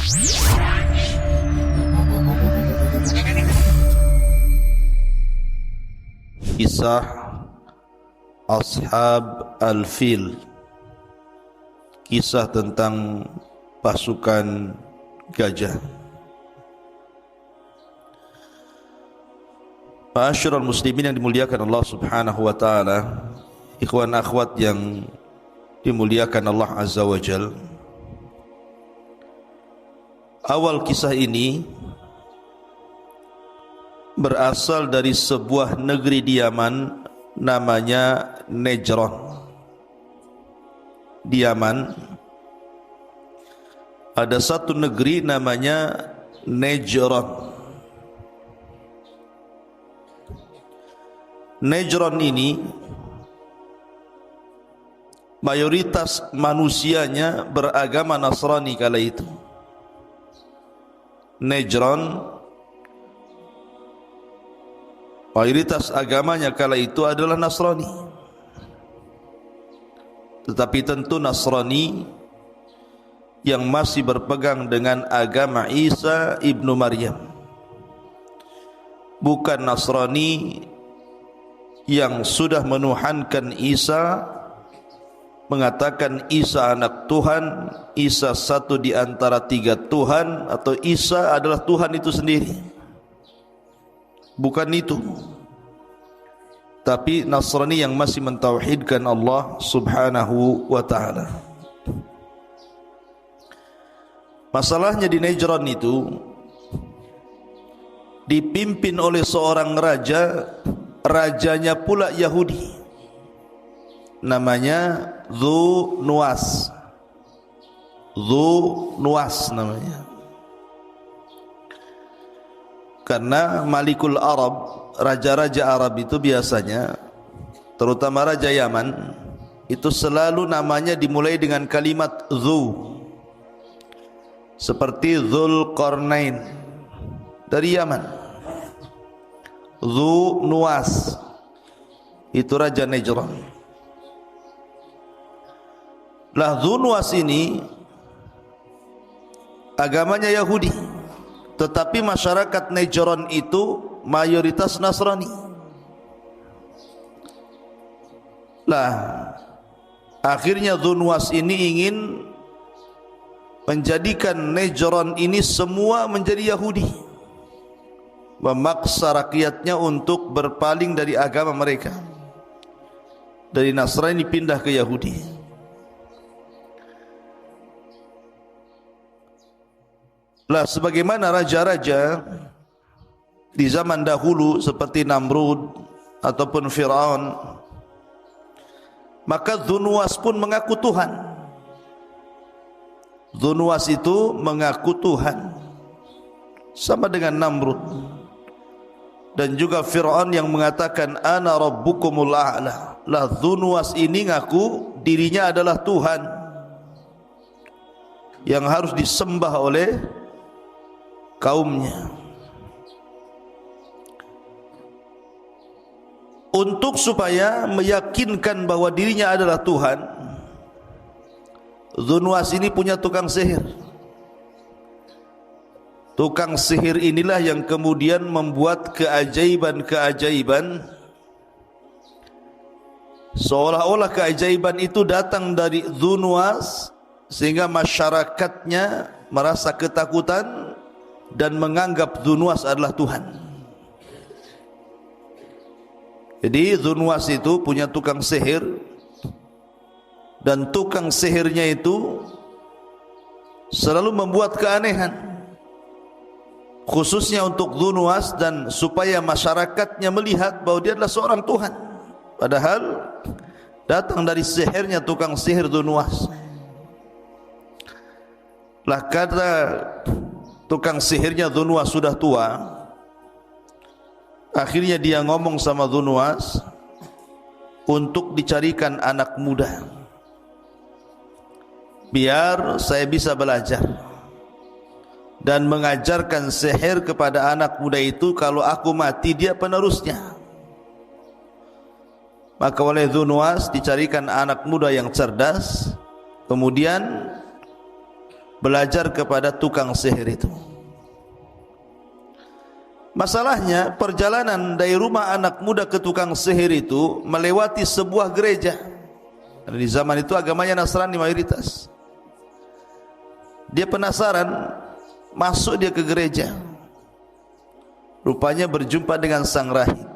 Kisah Ashab Al-Fil, kisah tentang pasukan gajah. Ma'asyiral muslimin yang dimuliakan Allah Subhanahu wa taala, ikhwan akhwat yang dimuliakan Allah Azza wa Jal. Awal kisah ini berasal dari sebuah negeri di Yaman namanya Najran. Di Yaman ada satu negeri namanya Najran. Najran ini mayoritas manusianya beragama Nasrani kala itu. Najran mayoritas agamanya kala itu adalah Nasrani. Tetapi tentu Nasrani yang masih berpegang dengan agama Isa ibnu Maryam, bukan Nasrani yang sudah menuhankan Isa, mengatakan Isa anak Tuhan, Isa satu di antara tiga Tuhan, atau Isa adalah Tuhan itu sendiri. Bukan itu. Tapi Nasrani yang masih mentauhidkan Allah Subhanahu wa taala. Masalahnya di Najran itu dipimpin oleh seorang raja, rajanya pula Yahudi. Namanya Dzu Nuwas. Dzu Nuwas namanya. Karena Malikul Arab, raja-raja Arab itu biasanya, terutama Raja Yaman, itu selalu namanya dimulai dengan kalimat Dzu. Seperti Dzulqarnain dari Yaman. Dzu Nuwas itu Raja Najran. Lah Dzu Nuwas ini agamanya Yahudi, tetapi masyarakat Najran itu mayoritas Nasrani. Lah akhirnya Dzu Nuwas ini ingin menjadikan Najran ini semua menjadi Yahudi, memaksa rakyatnya untuk berpaling dari agama mereka, dari Nasrani pindah ke Yahudi. Lah sebagaimana raja-raja di zaman dahulu seperti Namrud ataupun Firaun, maka Dzu Nuwas pun mengaku Tuhan. Dzu Nuwas itu mengaku Tuhan, sama dengan Namrud. Dan juga Firaun yang mengatakan ana rabbukumul a'la. Lah Dzu Nuwas ini ngaku dirinya adalah Tuhan yang harus disembah oleh kaumnya. Untuk supaya meyakinkan bahwa dirinya adalah Tuhan, Dzu Nuwas ini punya tukang sihir. Tukang sihir inilah yang kemudian membuat keajaiban-keajaiban, seolah-olah keajaiban itu datang dari Dzu Nuwas, sehingga masyarakatnya merasa ketakutan dan menganggap Dzu Nuwas adalah Tuhan. Jadi Dzu Nuwas itu punya tukang sihir, dan tukang sihirnya itu selalu membuat keanehan, khususnya untuk Dzu Nuwas, dan supaya masyarakatnya melihat bahwa dia adalah seorang Tuhan, padahal datang dari sihirnya tukang sihir Dzu Nuwas. Lah kata tukang sihirnya Dzu Nuwas sudah tua, akhirnya dia ngomong sama Dzu Nuwas untuk dicarikan anak muda, biar saya bisa belajar dan mengajarkan sihir kepada anak muda itu. Kalau aku mati, dia penerusnya. Maka oleh Dzu Nuwas dicarikan anak muda yang cerdas, kemudian belajar kepada tukang sihir itu. Masalahnya perjalanan dari rumah anak muda ke tukang sihir itu melewati sebuah gereja. Di zaman itu agamanya Nasrani mayoritas. Dia penasaran, masuk dia ke gereja. Rupanya berjumpa dengan sang rahib.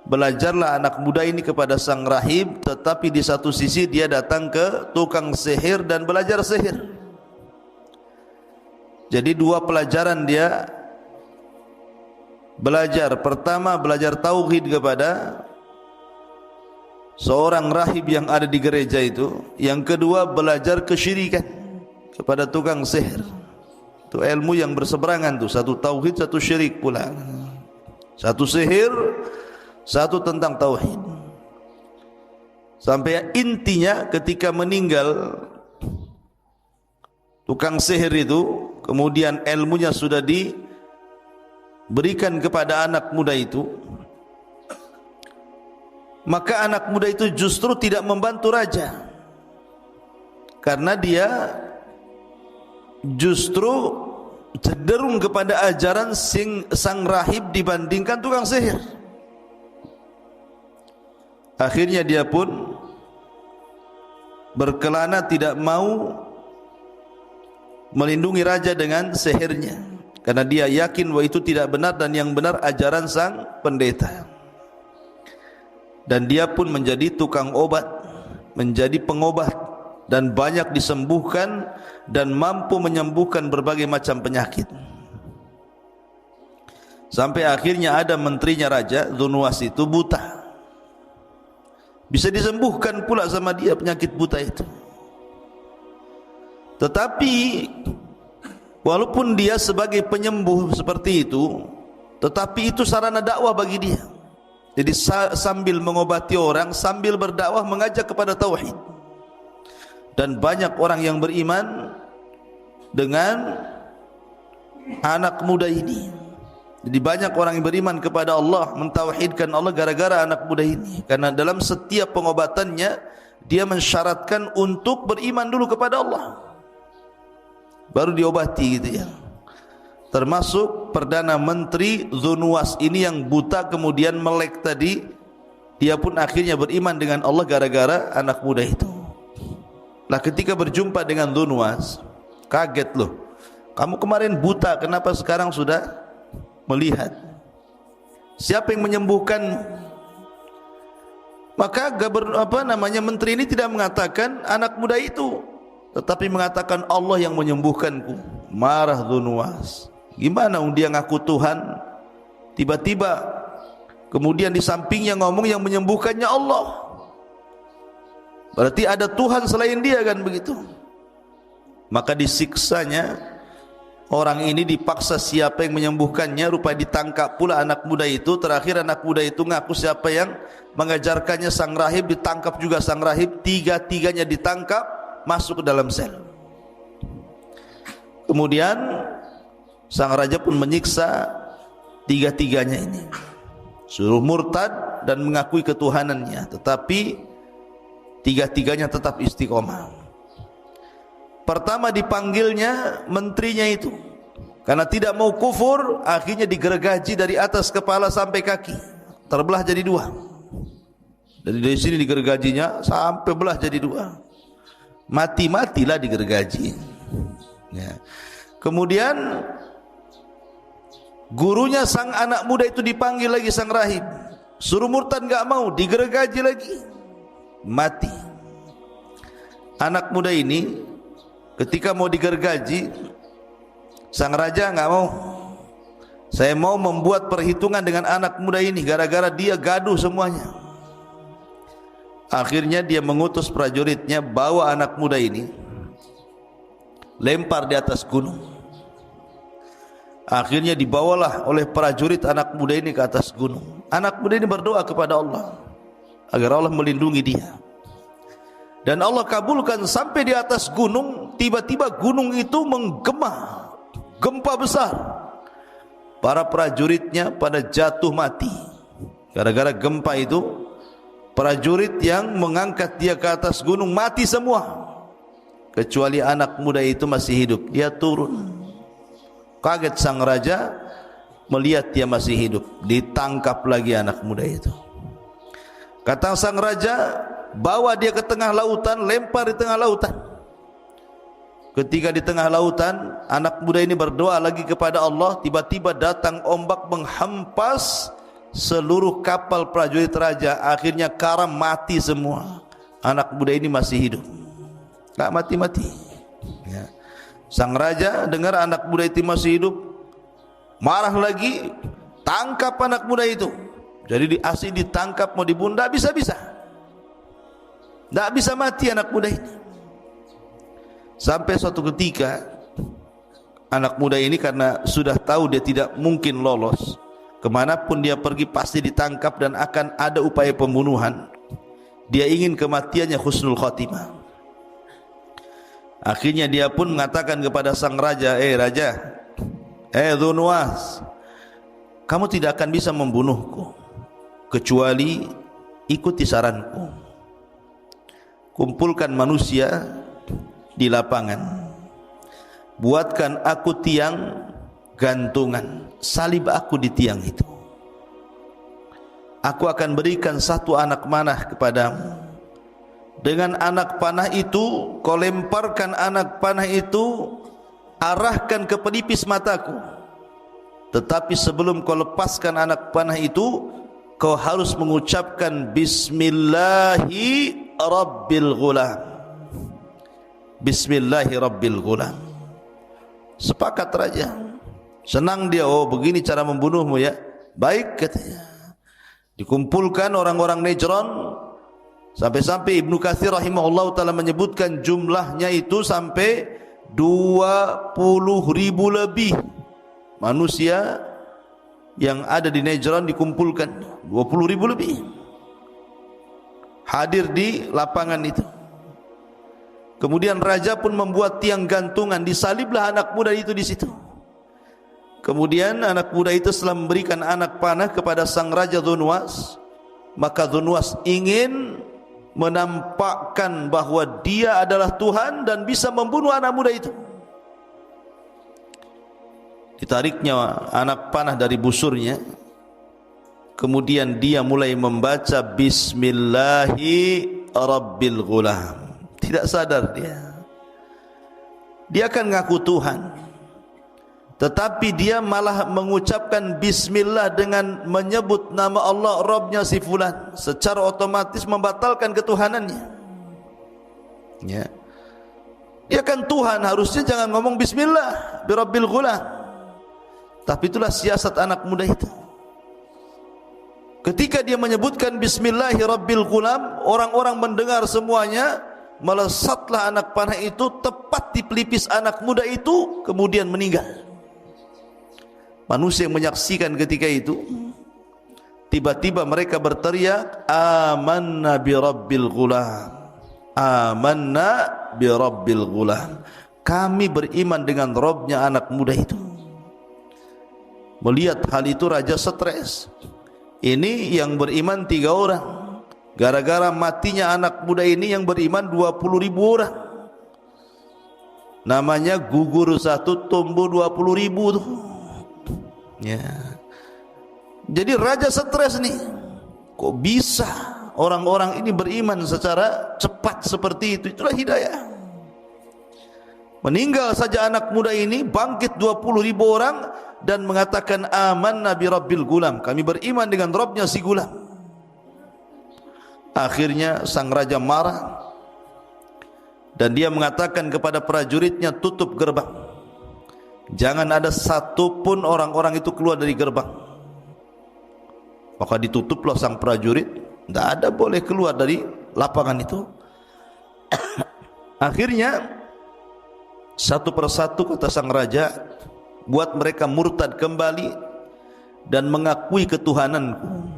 Belajarlah anak muda ini kepada sang rahib, tetapi di satu sisi dia datang ke tukang sihir dan belajar sihir. Jadi dua pelajaran dia belajar. Pertama, belajar tauhid kepada seorang rahib yang ada di gereja itu. Yang kedua, belajar kesyirikan kepada tukang sihir. Itu ilmu yang berseberangan tuh, satu tauhid, satu syirik pula. Satu sihir, satu tentang tauhid. Sampai intinya ketika meninggal tukang sihir itu, kemudian ilmunya sudah diberikan kepada anak muda itu, maka anak muda itu justru tidak membantu raja, karena dia justru cenderung kepada ajaran sang rahib dibandingkan tukang sihir. Akhirnya dia pun berkelana tidak mau melindungi raja dengan sihirnya, karena dia yakin bahwa itu tidak benar dan yang benar ajaran sang pendeta. Dan dia pun menjadi tukang obat, menjadi pengobat, dan banyak disembuhkan dan mampu menyembuhkan berbagai macam penyakit. Sampai akhirnya ada menterinya raja, Dzunwas itu buta. Bisa disembuhkan pula sama dia penyakit buta itu. Tetapi walaupun dia sebagai penyembuh seperti itu, tetapi itu sarana dakwah bagi dia. Jadi sambil mengobati orang, sambil berdakwah mengajak kepada tauhid. Dan banyak orang yang beriman dengan anak muda ini. Jadi banyak orang yang beriman kepada Allah, mentauhidkan Allah gara-gara anak muda ini. Karena dalam setiap pengobatannya dia mensyaratkan untuk beriman dulu kepada Allah, baru diobati gitu ya. Termasuk Perdana Menteri Dzunwas ini yang buta kemudian melek tadi, dia pun akhirnya beriman dengan Allah gara-gara anak muda itu. Nah, ketika berjumpa dengan Dzunwas, kaget loh. Kamu kemarin buta, kenapa sekarang sudah melihat? Siapa yang menyembuhkan? Maka menteri ini tidak mengatakan anak muda itu, tetapi mengatakan Allah yang menyembuhkanku. Marah Dzunwas. Gimana dia ngaku Tuhan, tiba-tiba kemudian di sampingnya ngomong yang menyembuhkannya Allah. Berarti ada Tuhan selain dia, kan begitu. Maka disiksanya orang ini, dipaksa siapa yang menyembuhkannya. Rupanya ditangkap pula anak muda itu. Terakhir anak muda itu ngaku siapa yang mengajarkannya sang rahib, ditangkap juga sang rahib. Tiga-tiganya ditangkap, masuk ke dalam sel. Kemudian sang raja pun menyiksa tiga-tiganya ini, suruh murtad dan mengakui ketuhanannya, tetapi tiga-tiganya tetap istiqomah. Pertama dipanggilnya menterinya itu, karena tidak mau kufur, akhirnya digergaji dari atas kepala sampai kaki, terbelah jadi dua. Dari sini digergajinya sampai belah jadi dua, mati-matilah digergaji ya. Kemudian gurunya sang anak muda itu dipanggil lagi, sang rahib, suruh murtad enggak mau, digergaji lagi, mati. Anak muda ini ketika mau digergaji, sang raja enggak mau. Saya mau membuat perhitungan dengan anak muda ini, gara-gara dia gaduh semuanya. Akhirnya dia mengutus prajuritnya, bawa anak muda ini, lempar di atas gunung. Akhirnya dibawalah oleh prajurit anak muda ini ke atas gunung. Anak muda ini berdoa kepada Allah agar Allah melindungi dia. Dan Allah kabulkan sampai di atas gunung. Tiba-tiba gunung itu menggema, gempa besar. Para prajuritnya pada jatuh mati. Gara-gara gempa itu, prajurit yang mengangkat dia ke atas gunung mati semua. kecuali anak muda itu masih hidup. Dia turun. Kaget sang raja melihat dia masih hidup. Ditangkap lagi anak muda itu. Kata sang raja, bawa dia ke tengah lautan, lempar di tengah lautan. Ketika di tengah lautan, anak muda ini berdoa lagi kepada Allah. Tiba-tiba datang ombak menghampas seluruh kapal prajurit raja. Akhirnya karam, mati semua. Anak muda ini masih hidup, tak mati-mati. Ya. Sang raja dengar anak muda itu masih hidup, marah lagi, tangkap anak muda itu. Jadi asli ditangkap, mau dibunuh, tak bisa-bisa, tak bisa mati anak muda ini. Sampai suatu ketika anak muda ini karena sudah tahu dia tidak mungkin lolos, kemanapun dia pergi pasti ditangkap dan akan ada upaya pembunuhan. Dia ingin kematiannya husnul khatimah. Akhirnya dia pun mengatakan kepada sang raja, raja, Dhunuwas, kamu tidak akan bisa membunuhku kecuali ikuti saranku. Kumpulkan manusia di lapangan, buatkan aku tiang gantungan, salib aku di tiang itu. Aku akan berikan satu anak panah kepadamu. Dengan anak panah itu, kau lemparkan anak panah itu, arahkan ke pelipis mataku. Tetapi sebelum kau lepaskan anak panah itu, kau harus mengucapkan Bismillahi Rabbil Ghulam. Bismillahi Rabbil Ghulam. Sepakat raja. Senang dia, oh begini cara membunuhmu ya. Baik katanya. Dikumpulkan orang-orang Najran. Sampai-sampai Ibnu Katsir rahimahullah ta'ala menyebutkan jumlahnya itu sampai 20.000 lebih manusia yang ada di Najran dikumpulkan. 20.000 lebih hadir di lapangan itu. Kemudian raja pun membuat tiang gantungan, disaliblah anak muda itu di situ. Kemudian anak muda itu setelah memberikan anak panah kepada sang raja Dhunuwas, maka Dhunuwas ingin menampakkan bahwa dia adalah Tuhan dan bisa membunuh anak muda itu. Ditariknya anak panah dari busurnya. Kemudian dia mulai membaca Bismillahi Rabbil Ghulam. Tidak sadar dia akan ngaku Tuhan, tetapi dia malah mengucapkan Bismillah dengan menyebut nama Allah, Rabbnya si fulan, secara otomatis membatalkan ketuhanannya. Ya, dia kan Tuhan, harusnya jangan ngomong Bismillah Birabbil Ghulam. Tapi itulah siasat anak muda itu. Ketika dia menyebutkan Bismillahi Rabbil Ghulam, orang-orang mendengar semuanya, melesatlah anak panah itu tepat di pelipis anak muda itu, kemudian meninggal. Manusia yang menyaksikan ketika itu, tiba-tiba mereka berteriak, Amanna bi Rabbil Ghulam, Amanna bi Rabbil Ghulam. Kami beriman dengan Rabbnya anak muda itu. Melihat hal itu raja stres. Ini yang beriman 3 orang, gara-gara matinya anak muda ini yang beriman 20.000 orang. Namanya gugur satu, tumbuh 20.000 tuh. Ya. Jadi raja stres nih. Kok bisa orang-orang ini beriman secara cepat seperti itu? Itulah hidayah. Meninggal saja anak muda ini, bangkit 20.000 orang dan mengatakan amanna bi Rabbil Ghulam. Kami beriman dengan Rabbnya si gulam. Akhirnya sang raja marah dan dia mengatakan kepada prajuritnya, tutup gerbang. Jangan ada satupun orang-orang itu keluar dari gerbang. Maka ditutuplah sang prajurit, tidak ada boleh keluar dari lapangan itu. Akhirnya satu persatu kata sang raja, buat mereka murtad kembali dan mengakui ketuhananku.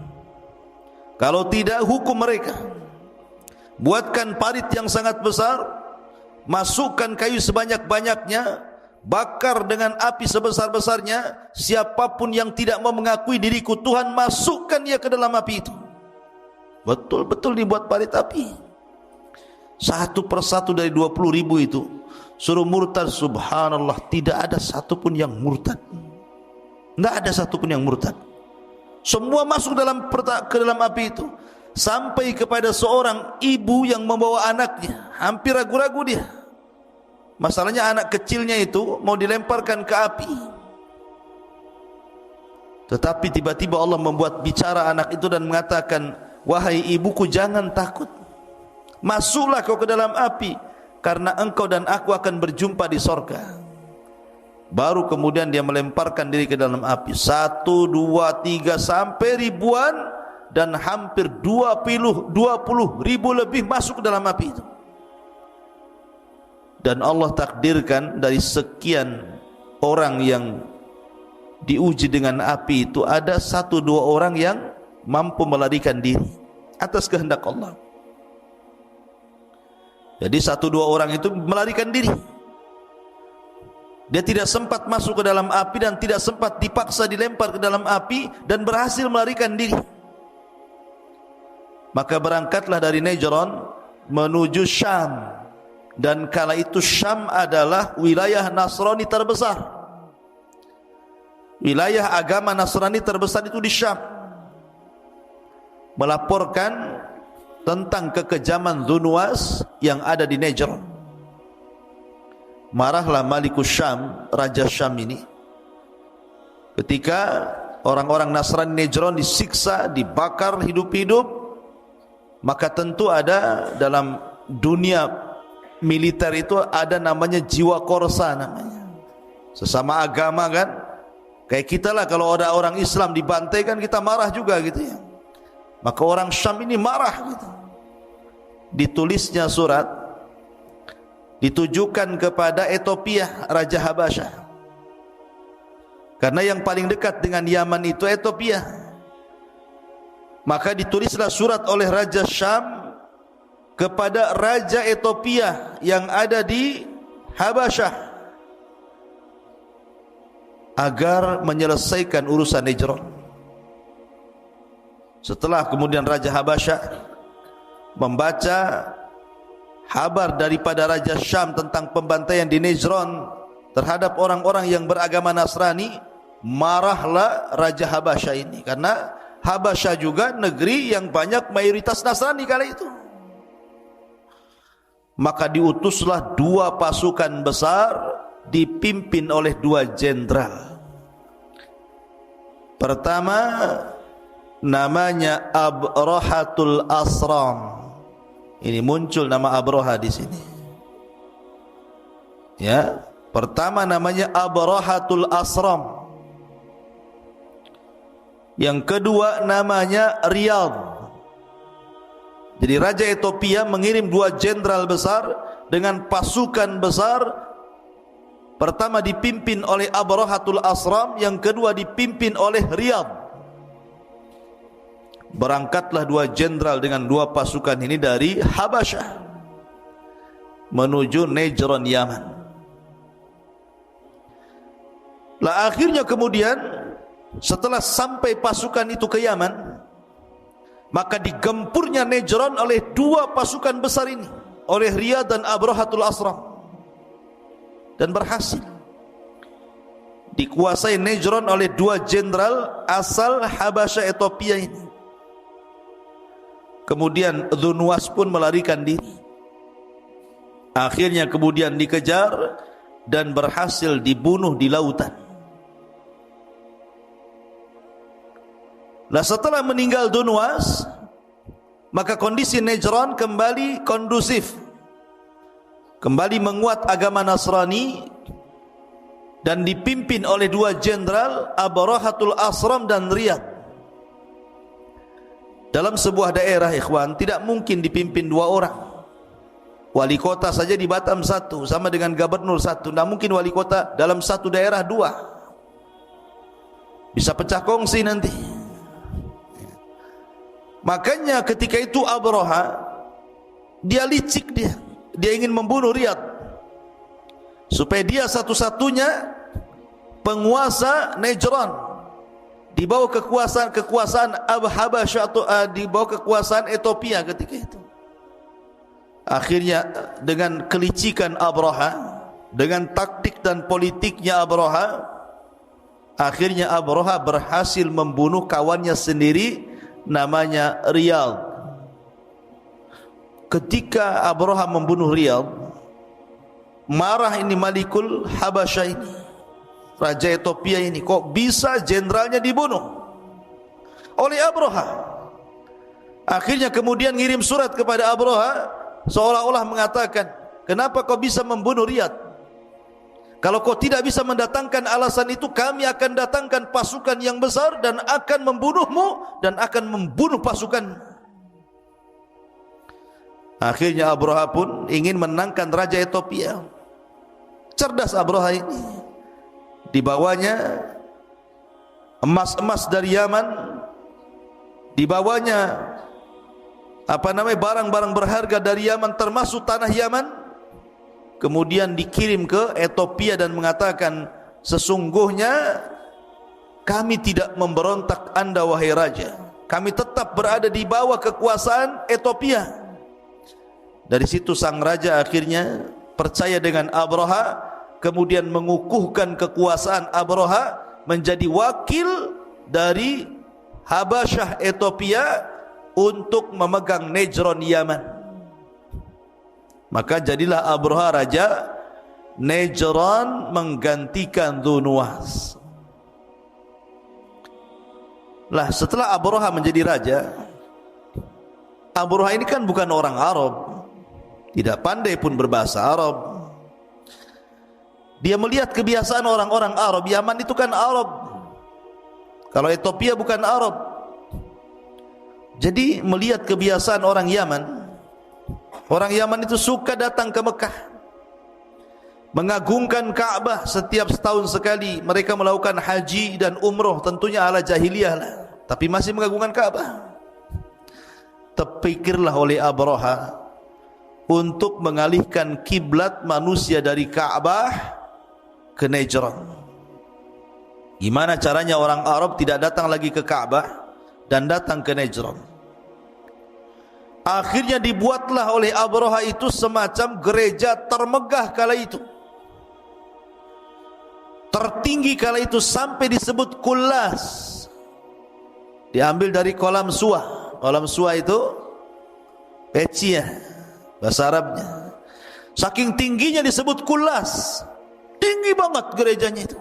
Kalau tidak, hukum mereka. Buatkan parit yang sangat besar, masukkan kayu sebanyak-banyaknya, bakar dengan api sebesar-besarnya. Siapapun yang tidak mau mengakui diriku Tuhan, masukkan dia ke dalam api itu. Betul-betul dibuat parit api. Satu persatu dari 20.000 itu suruh murtad, subhanallah, tidak ada satupun yang murtad. Tidak ada satupun yang murtad. Semua masuk ke dalam api itu. Sampai kepada seorang ibu yang membawa anaknya, hampir ragu-ragu dia. Masalahnya anak kecilnya itu mau dilemparkan ke api. Tetapi tiba-tiba Allah membuat bicara anak itu dan mengatakan, wahai ibuku, jangan takut. Masuklah kau ke dalam api, karena engkau dan aku akan berjumpa di sorga. Baru kemudian dia melemparkan diri ke dalam api. 1, 2, 3 sampai ribuan, dan hampir 20.000 lebih masuk ke dalam api itu. Dan Allah takdirkan dari sekian orang yang diuji dengan api itu, ada 1-2 orang yang mampu melarikan diri atas kehendak Allah. Jadi 1-2 orang itu melarikan diri. Dia tidak sempat masuk ke dalam api dan tidak sempat dipaksa dilempar ke dalam api, dan berhasil melarikan diri. Maka berangkatlah dari Najran menuju Syam. Dan kala itu Syam adalah wilayah Nasrani terbesar. Wilayah agama Nasrani terbesar itu di Syam. Melaporkan tentang kekejaman Dzunwas yang ada di Najran. Marahlah Malikus Syam, Raja Syam ini, ketika orang-orang Nasrani Najran disiksa, dibakar hidup-hidup. Maka tentu ada dalam dunia militer itu ada namanya jiwa korsa namanya. Sesama agama kan, kayak kita lah, kalau ada orang Islam dibantai kan kita marah juga gitu ya. Maka orang Syam ini marah gitu. Ditulisnya surat, ditujukan kepada Ethiopia, Raja Habasyah. Karena yang paling dekat dengan Yaman itu Ethiopia. Maka ditulislah surat oleh Raja Syam kepada Raja Ethiopia yang ada di Habasyah, agar menyelesaikan urusan Najran. Setelah kemudian Raja Habasyah membaca kabar daripada Raja Syam tentang pembantaian di Najran terhadap orang-orang yang beragama Nasrani, marahlah Raja Habasyah ini, karena Habasyah juga negeri yang banyak mayoritas Nasrani kala itu. Maka diutuslah 2 pasukan besar dipimpin oleh 2 jenderal. Pertama namanya Abrahatul Asram. Ini muncul nama Abraha di sini. Ya, pertama namanya Abrahatul Asram. Yang kedua namanya Riyadh. Jadi Raja Ethiopia mengirim 2 jenderal besar dengan pasukan besar. Pertama dipimpin oleh Abrahatul Asram, yang kedua dipimpin oleh Riyadh. Berangkatlah 2 jenderal dengan 2 pasukan ini dari Habasyah menuju Najran, Yaman. Lah akhirnya kemudian setelah sampai pasukan itu ke Yaman, maka digempurnya Najran oleh 2 pasukan besar ini, oleh Riyadh dan Abrahatul Asram, dan berhasil dikuasai Najran oleh 2 jenderal asal Habasyah Ethiopia ini. Kemudian Dzunwas pun melarikan diri. Akhirnya kemudian dikejar dan berhasil dibunuh di lautan. Nah, setelah meninggal Dzunwas, maka kondisi Najran kembali kondusif, kembali menguat agama Nasrani, dan dipimpin oleh 2 jenderal, Abrahatul Asram dan Riyadh. Dalam sebuah daerah, ikhwan, tidak mungkin dipimpin 2 orang. Wali kota saja di Batam 1 sama dengan gubernur 1. Tidak mungkin wali kota dalam satu daerah 2. Bisa pecah kongsi nanti. Makanya ketika itu Abraha, dia licik, dia ingin membunuh Riyadh supaya dia satu-satunya penguasa Najran di bawah kekuasaan Habasyah, atau di bawah kekuasaan Ethiopia ketika itu. Akhirnya dengan kelicikan Abraha, dengan taktik dan politiknya Abraha, akhirnya Abraha berhasil membunuh kawannya sendiri namanya Riyadh. Ketika Abraha membunuh Riyadh, marah ini Malikul Habasyah ini, Raja Ethiopia ini, kok bisa jenderalnya dibunuh oleh Abraha. Akhirnya kemudian ngirim surat kepada Abraha, seolah-olah mengatakan, kenapa kau bisa membunuh Riyadh? Kalau kau tidak bisa mendatangkan alasan itu, kami akan datangkan pasukan yang besar dan akan membunuhmu dan akan membunuh pasukan. Akhirnya Abraha pun ingin menangkan Raja Ethiopia. Cerdas Abraha ini. Dibawanya emas-emas dari Yaman, dibawanya barang-barang berharga dari Yaman, termasuk tanah Yaman. Kemudian dikirim ke Ethiopia dan mengatakan, sesungguhnya kami tidak memberontak Anda wahai raja, kami tetap berada di bawah kekuasaan Ethiopia. Dari situ sang raja akhirnya percaya dengan Abraha, kemudian mengukuhkan kekuasaan Abraha menjadi wakil dari Habasyah Ethiopia untuk memegang Nejron Yaman. Maka jadilah Abraha raja Nejron menggantikan Dzunnuwas. Lah setelah Abraha menjadi raja, Abraha ini kan bukan orang Arab, tidak pandai pun berbahasa Arab. Dia melihat kebiasaan orang-orang Arab. Yaman itu kan Arab, kalau Ethiopia bukan Arab. Jadi melihat kebiasaan orang Yaman, orang Yaman itu suka datang ke Mekah, mengagungkan Ka'bah setiap setahun sekali. Mereka melakukan haji dan umroh, tentunya ala jahiliyah lah, tapi masih mengagungkan Ka'bah. Terpikirlah oleh Abraha untuk mengalihkan kiblat manusia dari Ka'bah ke Nejron. Gimana caranya orang Arab tidak datang lagi ke Ka'bah dan datang ke Nejron? Akhirnya dibuatlah oleh Abraha itu semacam gereja termegah kala itu, tertinggi kala itu, sampai disebut Kullas. Diambil dari kolam Suah. Kolam Suah itu Pecia bahasa Arabnya. Saking tingginya disebut Kullas. Tinggi banget gerejanya itu,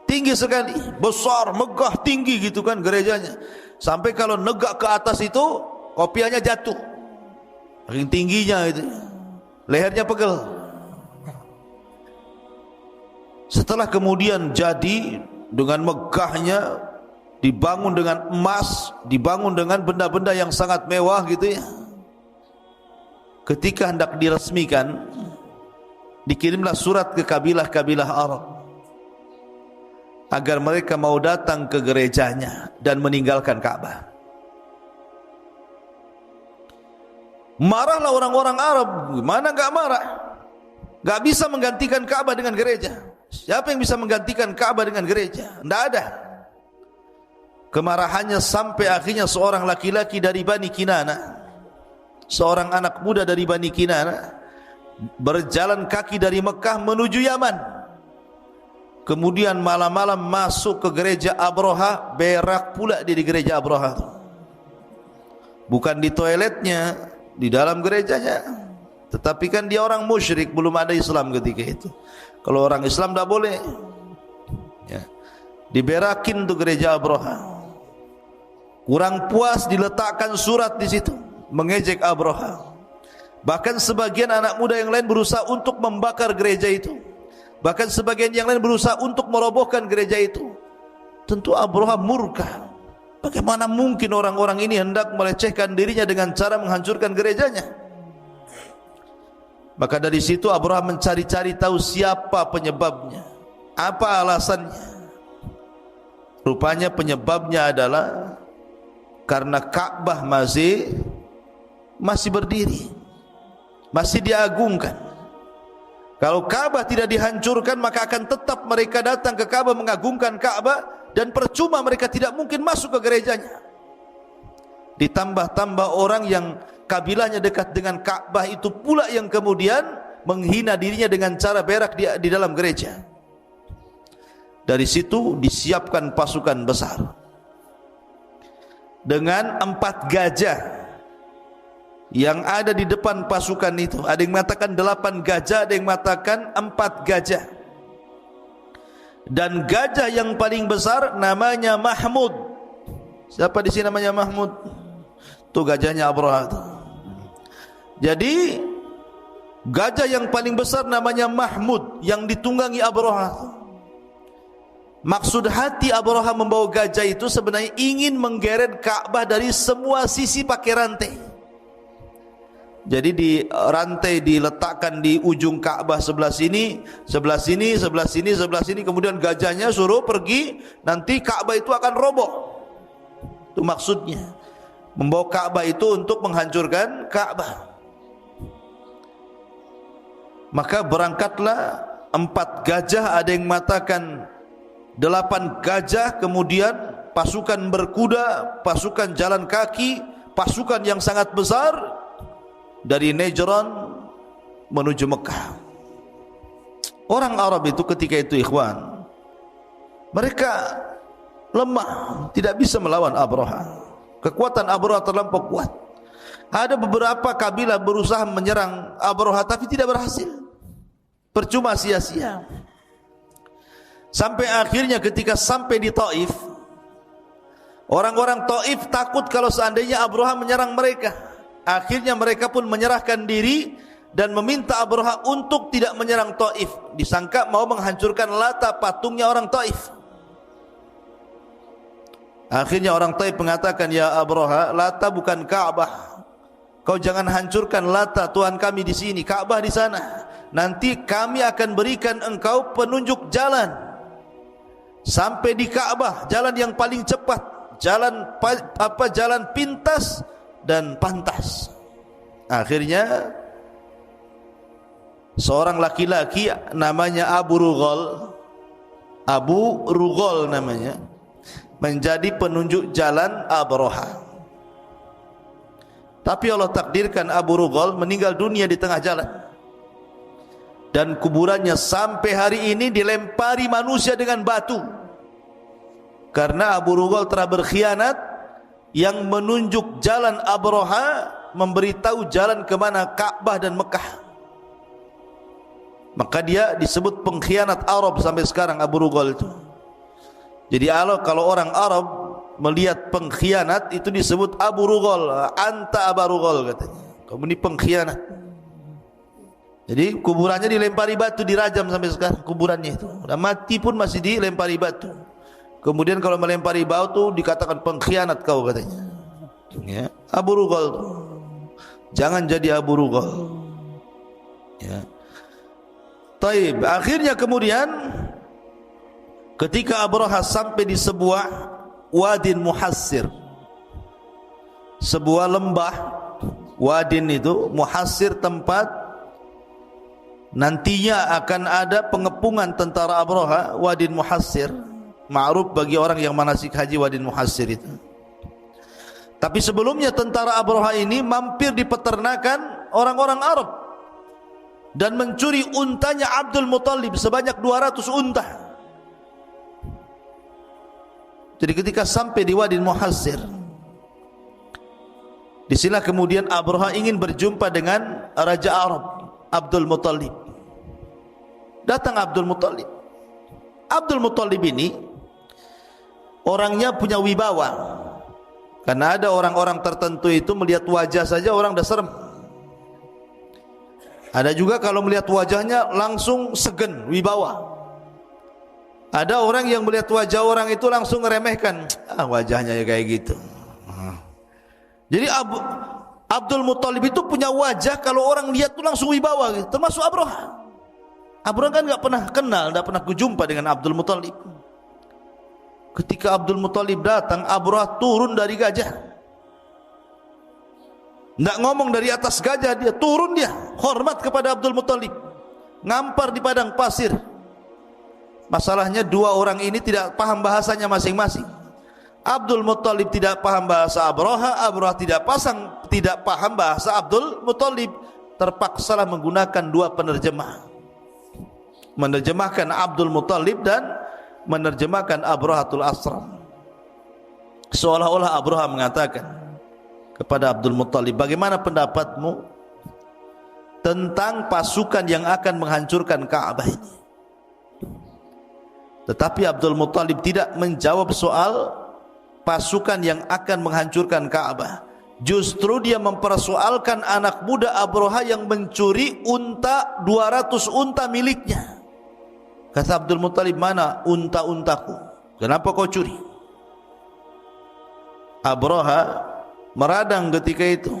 tinggi sekali, besar, megah, tinggi gitu kan gerejanya. Sampai kalau negak ke atas itu kopiahnya jatuh, saking tingginya itu, lehernya pegel. Setelah kemudian jadi dengan megahnya, dibangun dengan emas, dibangun dengan benda-benda yang sangat mewah gitu ya. Ketika hendak diresmikan, dikirimlah surat ke kabilah-kabilah Arab agar mereka mau datang ke gerejanya dan meninggalkan Ka'bah. Marahlah orang-orang Arab. Gimana gak marah? Gak bisa menggantikan Ka'bah dengan gereja. Siapa yang bisa menggantikan Ka'bah dengan gereja? Tidak ada. Kemarahannya sampai akhirnya seorang laki-laki dari Bani Kinana, seorang anak muda dari Bani Kinana, berjalan kaki dari Mekah menuju Yaman. Kemudian malam-malam masuk ke gereja Abraha, berak pula dia di gereja Abraha. Bukan di toiletnya, di dalam gerejanya. Tetapi kan dia orang musyrik, belum ada Islam ketika itu. Kalau orang Islam tidak boleh ya. Diberakin tuh gereja Abraha. Kurang puas diletakkan surat di situ mengejek Abraha. Bahkan sebagian anak muda yang lain berusaha untuk membakar gereja itu. Bahkan sebagian yang lain berusaha untuk merobohkan gereja itu. Tentu Abraha murka. Bagaimana mungkin orang-orang ini hendak melecehkan dirinya dengan cara menghancurkan gerejanya? Maka dari situ Abraha mencari-cari tahu siapa penyebabnya, apa alasannya. Rupanya penyebabnya adalah karena Ka'bah masih berdiri, masih diagungkan. Kalau Ka'bah tidak dihancurkan, maka akan tetap mereka datang ke Ka'bah mengagungkan Ka'bah, dan percuma mereka tidak mungkin masuk ke gerejanya. Ditambah-tambah orang yang kabilahnya dekat dengan Ka'bah itu pula yang kemudian menghina dirinya dengan cara berak di dalam gereja. Dari situ disiapkan pasukan besar dengan 4 gajah yang ada di depan pasukan itu. Ada yang mengatakan 8 gajah, ada yang mengatakan 4 gajah. Dan gajah yang paling besar namanya Mahmud. Siapa di sini namanya Mahmud? Itu gajahnya Abraha. Jadi gajah yang paling besar namanya Mahmud yang ditunggangi Abraha. Maksud hati Abraha membawa gajah itu sebenarnya ingin menggeret Ka'bah dari semua sisi pakai rantai. Jadi di rantai diletakkan di ujung Ka'bah sebelah sini, sebelah sini, sebelah sini, sebelah sini. Kemudian gajahnya suruh pergi, nanti Ka'bah itu akan roboh. Itu maksudnya, membawa Ka'bah itu untuk menghancurkan Ka'bah. Maka berangkatlah 4 gajah, ada yang mengatakan 8 gajah, kemudian pasukan berkuda, pasukan jalan kaki, pasukan yang sangat besar dari Najran menuju Mekah. Orang Arab itu ketika itu ikhwan, mereka lemah, tidak bisa melawan Abraha. Kekuatan Abraha terlampau kuat. Ada beberapa kabilah berusaha menyerang Abraha tapi tidak berhasil. Percuma, sia-sia. Sampai akhirnya ketika sampai di Taif, orang-orang Taif takut kalau seandainya Abraha menyerang mereka. Akhirnya mereka pun menyerahkan diri dan meminta Abraha untuk tidak menyerang Taif. Disangka mau menghancurkan Lata, patungnya orang Taif. Akhirnya orang Taif mengatakan, ya Abraha, Lata bukan Ka'bah. Kau jangan hancurkan Lata, Tuhan kami di sini, Ka'bah di sana. Nanti kami akan berikan engkau penunjuk jalan sampai di Ka'bah, jalan yang paling cepat, jalan pintas dan pantas. Akhirnya seorang laki-laki namanya Abu Rughal namanya, menjadi penunjuk jalan Abraha. Tapi Allah takdirkan Abu Rughal meninggal dunia di tengah jalan, dan kuburannya sampai hari ini dilempari manusia dengan batu, karena Abu Rughal telah berkhianat. Yang menunjuk jalan Abraha memberitahu jalan ke mana Ka'bah dan Mekah. Maka dia disebut pengkhianat Arab sampai sekarang, Abu Rughal itu. Jadi kalau orang Arab melihat pengkhianat itu disebut Abu Rughal, anta Abu Rughal katanya, kamu ini pengkhianat. Jadi kuburannya dilempari batu, dirajam sampai sekarang kuburannya itu. Udah mati pun masih dilempari batu. Kemudian kalau melempari batu dikatakan pengkhianat kau katanya. Ya, Abu Rughal, jangan jadi Abu Rughal. Ya. Taib. Akhirnya kemudian ketika Abraha sampai di sebuah wadin muhassir, sebuah lembah, wadin itu muhassir, tempat nantinya akan ada pengepungan tentara Abraha. Wadin muhassir ma'ruf bagi orang yang manasik haji wadin muhassir itu. Tapi sebelumnya tentara Abraha ini mampir di peternakan orang-orang Arab dan mencuri untanya Abdul Muttalib sebanyak 200 unta. Jadi ketika sampai di wadin muhassir, disinilah kemudian Abraha ingin berjumpa dengan Raja Arab, Abdul Muttalib. Datang Abdul Muttalib. Abdul Muttalib ini orangnya punya wibawa, karena ada orang-orang tertentu itu melihat wajah saja orang dah serem. Ada juga kalau melihat wajahnya langsung segen, wibawa. Ada orang yang melihat wajah orang itu langsung meremehkan, wajahnya ya kayak gitu. Jadi Abdul Muttalib itu punya wajah kalau orang lihat itu langsung wibawa gitu. Termasuk Abraha. Abraha kan enggak pernah kenal, enggak pernah berjumpa dengan Abdul Muttalib. Ketika Abdul Muttalib datang, Abraha turun dari gajah. Tidak ngomong dari atas gajah, dia turun, dia hormat kepada Abdul Muttalib, ngampar di padang pasir. Masalahnya dua orang ini tidak paham bahasanya masing-masing. Abdul Muttalib tidak paham bahasa Abraha, Abraha tidak paham bahasa Abdul Muttalib. Terpaksalah menggunakan dua penerjemah, menerjemahkan Abdul Muttalib dan menerjemahkan Abrahatul Asram. Seolah-olah Abraha mengatakan kepada Abdul Muttalib, bagaimana pendapatmu tentang pasukan yang akan menghancurkan Ka'bah ini? Tetapi Abdul Muttalib tidak menjawab soal pasukan yang akan menghancurkan Ka'bah. Justru dia mempersoalkan anak muda Abraha yang mencuri unta, 200 unta miliknya. Kata Abdul Muttalib, mana unta-untaku? Kenapa kau curi? Abraha meradang ketika itu.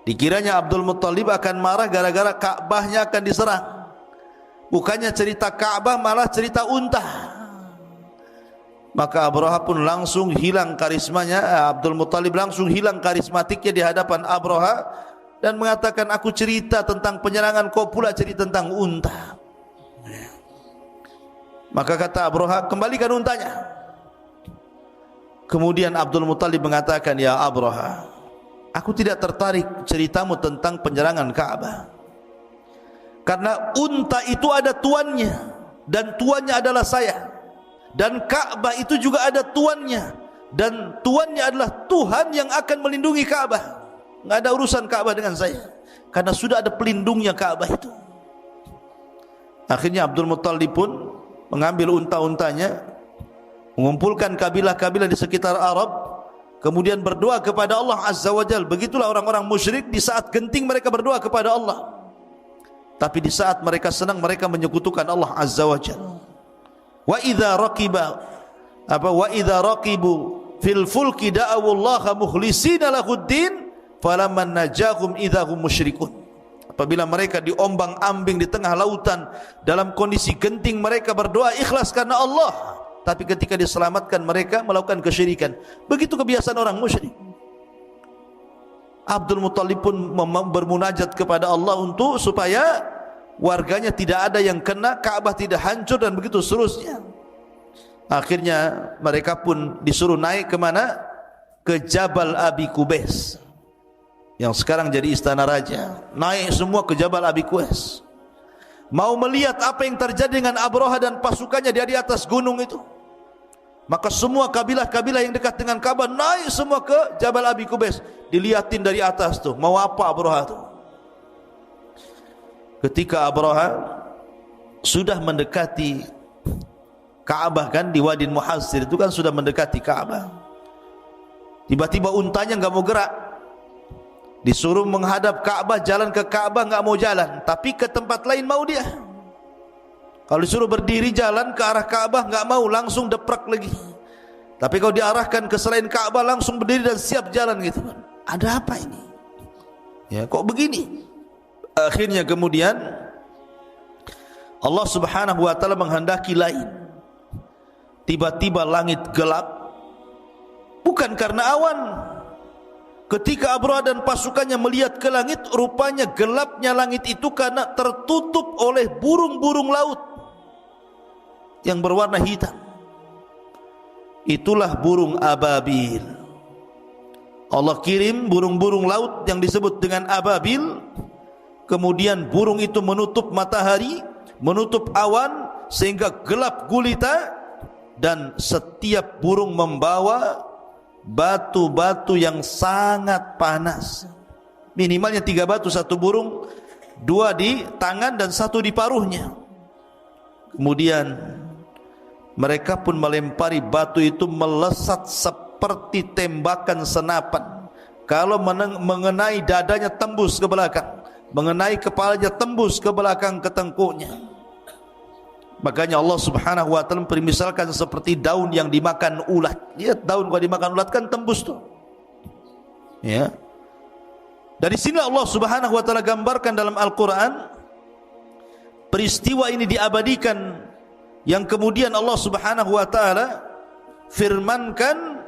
Dikiranya Abdul Muttalib akan marah gara-gara Ka'bahnya akan diserang. Bukannya cerita Ka'bah, malah cerita unta. Maka Abraha pun langsung hilang karismanya. Abdul Muttalib langsung hilang karismatiknya di hadapan Abraha dan mengatakan, aku cerita tentang penyerangan, kau pula cerita tentang unta. Maka kata Abraha, kembalikan untanya. Kemudian Abdul Muttalib mengatakan, ya Abraha, aku tidak tertarik ceritamu tentang penyerangan Ka'bah, karena unta itu ada tuannya, dan tuannya adalah saya. Dan Ka'bah itu juga ada tuannya, dan tuannya adalah Tuhan yang akan melindungi Ka'bah. Enggak ada urusan Ka'bah dengan saya, karena sudah ada pelindungnya Ka'bah itu. Akhirnya Abdul Muttalib pun mengambil unta-untanya, mengumpulkan kabilah-kabilah di sekitar Arab, kemudian berdoa kepada Allah Azza wa Jalla. Begitulah orang-orang musyrik, di saat genting mereka berdoa kepada Allah, tapi di saat mereka senang mereka menyekutukan Allah Azza wa Jalla. Wa idza raqibu fil fulki da'awullaha mukhlisina lahuddin falamma najahum idzahum musyrikun. Apabila mereka diombang-ambing di tengah lautan dalam kondisi genting, mereka berdoa ikhlas karena Allah, tapi ketika diselamatkan mereka melakukan kesyirikan. Begitu kebiasaan orang musyrik. Abdul Muttalib pun bermunajat kepada Allah untuk supaya warganya tidak ada yang kena, Ka'bah tidak hancur, dan begitu seterusnya. Akhirnya mereka pun disuruh naik ke mana? Ke Jabal Abi Qubais, yang sekarang jadi istana raja. Naik semua ke Jabal Abi Qubais, mau melihat apa yang terjadi dengan Abraha dan pasukannya di atas gunung itu. Maka semua kabilah-kabilah yang dekat dengan Ka'bah naik semua ke Jabal Abi Qubais, dilihatin dari atas tuh, mau apa Abraha tuh. Ketika Abraha sudah mendekati Ka'bah, kan di Wadin Muhassir itu kan sudah mendekati Ka'bah, tiba-tiba untanya enggak mau gerak. Disuruh menghadap Ka'bah, jalan ke Ka'bah enggak mau jalan, tapi ke tempat lain mau dia. Kalau disuruh berdiri jalan ke arah Ka'bah enggak mau, langsung deprak lagi. Tapi kalau diarahkan ke selain Ka'bah langsung berdiri dan siap jalan gitu. Ada apa ini? Ya, kok begini? Akhirnya kemudian Allah Subhanahu wa taala menghendaki lain. Tiba-tiba langit gelap, bukan karena awan. Ketika Abraha dan pasukannya melihat ke langit, rupanya gelapnya langit itu karena tertutup oleh burung-burung laut yang berwarna hitam. Itulah burung ababil. Allah kirim burung-burung laut yang disebut dengan ababil. Kemudian burung itu menutup matahari, menutup awan, sehingga gelap gulita, dan setiap burung membawa batu-batu yang sangat panas. Minimalnya 3 batu satu burung, 2 di tangan dan 1 di paruhnya. Kemudian mereka pun melempari batu itu melesat seperti tembakan senapan. Kalau mengenai dadanya tembus ke belakang, mengenai kepalanya tembus ke belakang ke tengkuknya. Makanya Allah Subhanahu wa taala permisalkan seperti daun yang dimakan ulat. Lihat daun kalau dimakan ulat kan tembus tuh. Ya. Dari sini Allah Subhanahu wa taala gambarkan dalam Al-Qur'an peristiwa ini diabadikan, yang kemudian Allah Subhanahu wa taala firmankan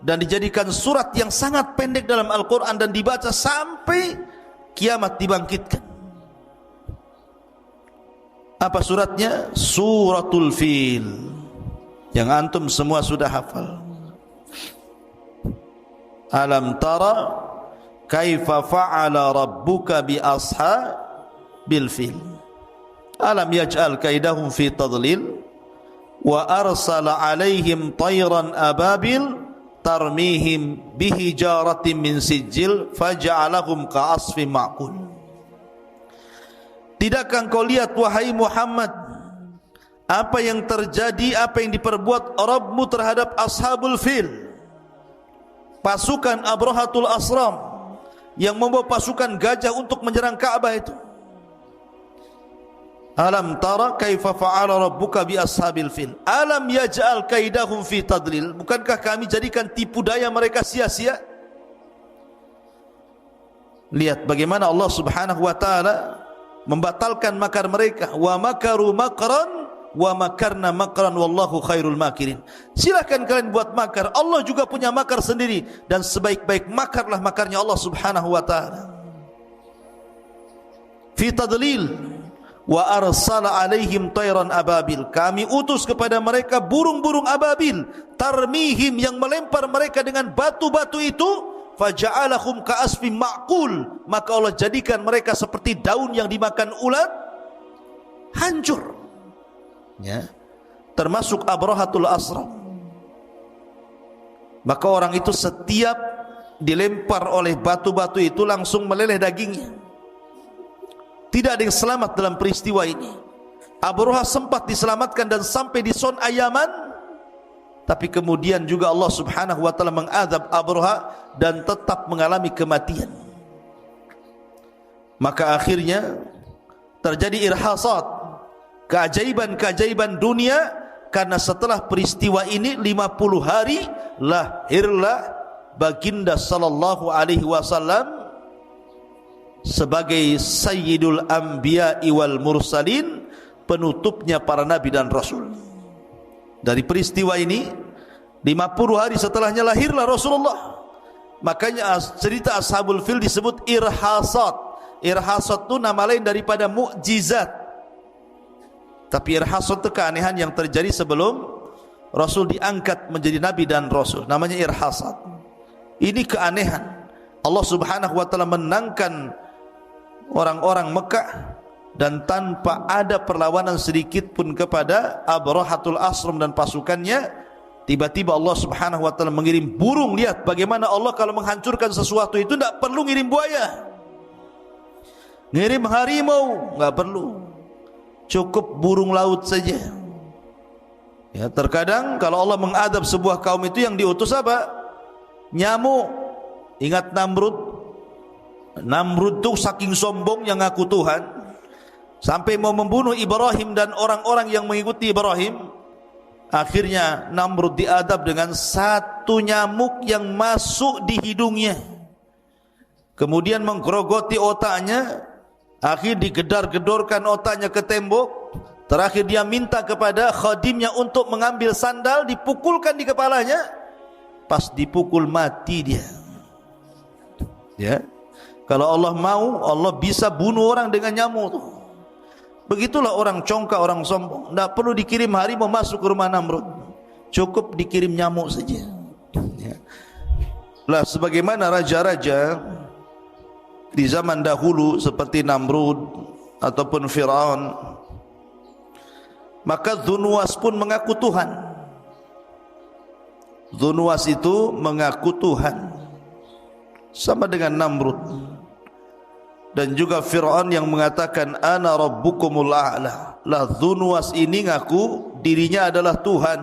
dan dijadikan surat yang sangat pendek dalam Al-Qur'an dan dibaca sampai kiamat dibangkitkan. Apa suratnya? Suratul Fil, yang antum semua sudah hafal. Alam tara kaifa fa'ala rabbuka bi ashabil fil. Alam yaj'al kaidahum fi tadlil wa arsala alaihim tayran ababil tarmihim bihijaratin min sijil faja'alahum ka'asfin ma'kul. Tidakkah engkau lihat wahai Muhammad apa yang terjadi, apa yang diperbuat Rabbmu terhadap ashabul fil, pasukan Abrahatul Asram yang membawa pasukan gajah untuk menyerang Ka'bah itu. Alam tara kaifa fa'ala rabbuka bi ashabil fil alam yaj'al kaidahum fi tadlil. Bukankah kami jadikan tipu daya mereka sia-sia? Lihat bagaimana Allah Subhanahu wa taala membatalkan makar mereka. Wa makaru makran wa makarna makran wallahu khairul makirin. Silakan kalian buat makar, Allah juga punya makar sendiri, dan sebaik-baik makarlah makarnya Allah Subhanahu wa taala. Fi tadlil wa arsala alaihim tayran ababil. Kami utus kepada mereka burung-burung ababil, tarmihim yang melempar mereka dengan batu-batu itu, faja'alahum ka'asfin ma'kul. Maka Allah jadikan mereka seperti daun yang dimakan ulat, hancur. Ya, termasuk Abrahatul Asram. Maka orang itu setiap dilempar oleh batu-batu itu langsung meleleh dagingnya. Tidak ada yang selamat dalam peristiwa ini. Abraha sempat diselamatkan dan sampai di Son'a Yaman, tapi kemudian juga Allah Subhanahu wa taala mengadab Abraha dan tetap mengalami kematian. Maka akhirnya terjadi irhasat, keajaiban-keajaiban dunia, karena setelah peristiwa ini 50 hari lahirlah baginda sallallahu alaihi wasallam sebagai sayyidul anbiya wal mursalin, penutupnya para nabi dan rasul. Dari peristiwa ini 50 hari setelahnya lahirlah Rasulullah. Makanya cerita ashabul fil disebut irhasat. Irhasat itu nama lain daripada mukjizat. Tapi irhasat itu keanehan yang terjadi sebelum Rasul diangkat menjadi nabi dan rasul, namanya irhasat. Ini keanehan. Allah Subhanahu wa taala menangkan orang-orang Mekah dan tanpa ada perlawanan sedikit pun kepada Abrahatul Asram dan pasukannya. Tiba-tiba Allah Subhanahu wa taala mengirim burung. Lihat bagaimana Allah kalau menghancurkan sesuatu itu tidak perlu ngirim buaya, ngirim harimau, enggak perlu, cukup burung laut saja. Ya, terkadang kalau Allah mengadab sebuah kaum itu yang diutus apa? Nyamuk. Ingat Namrud? Namrud itu saking sombong yang ngaku Tuhan, sampai mau membunuh Ibrahim dan orang-orang yang mengikuti Ibrahim. Akhirnya Namrud diadab dengan satu nyamuk yang masuk di hidungnya, kemudian menggerogoti otaknya. Akhir digedar-gedorkan otaknya ke tembok. Terakhir dia minta kepada khadimnya untuk mengambil sandal, dipukulkan di kepalanya. Pas dipukul mati dia. Ya, kalau Allah mau, Allah bisa bunuh orang dengan nyamuk. Begitulah orang congkak, orang sombong. Tidak perlu dikirim harimau masuk ke rumah Namrud, cukup dikirim nyamuk saja. Ya. Lah sebagaimana raja-raja di zaman dahulu seperti Namrud ataupun Fir'aun, maka Dzunwas pun mengaku Tuhan. Dzunwas itu mengaku Tuhan, sama dengan Namrud. Dan juga Fir'aun yang mengatakan ana rabbukumul a'la. Lah Dzunwas ini ngaku dirinya adalah Tuhan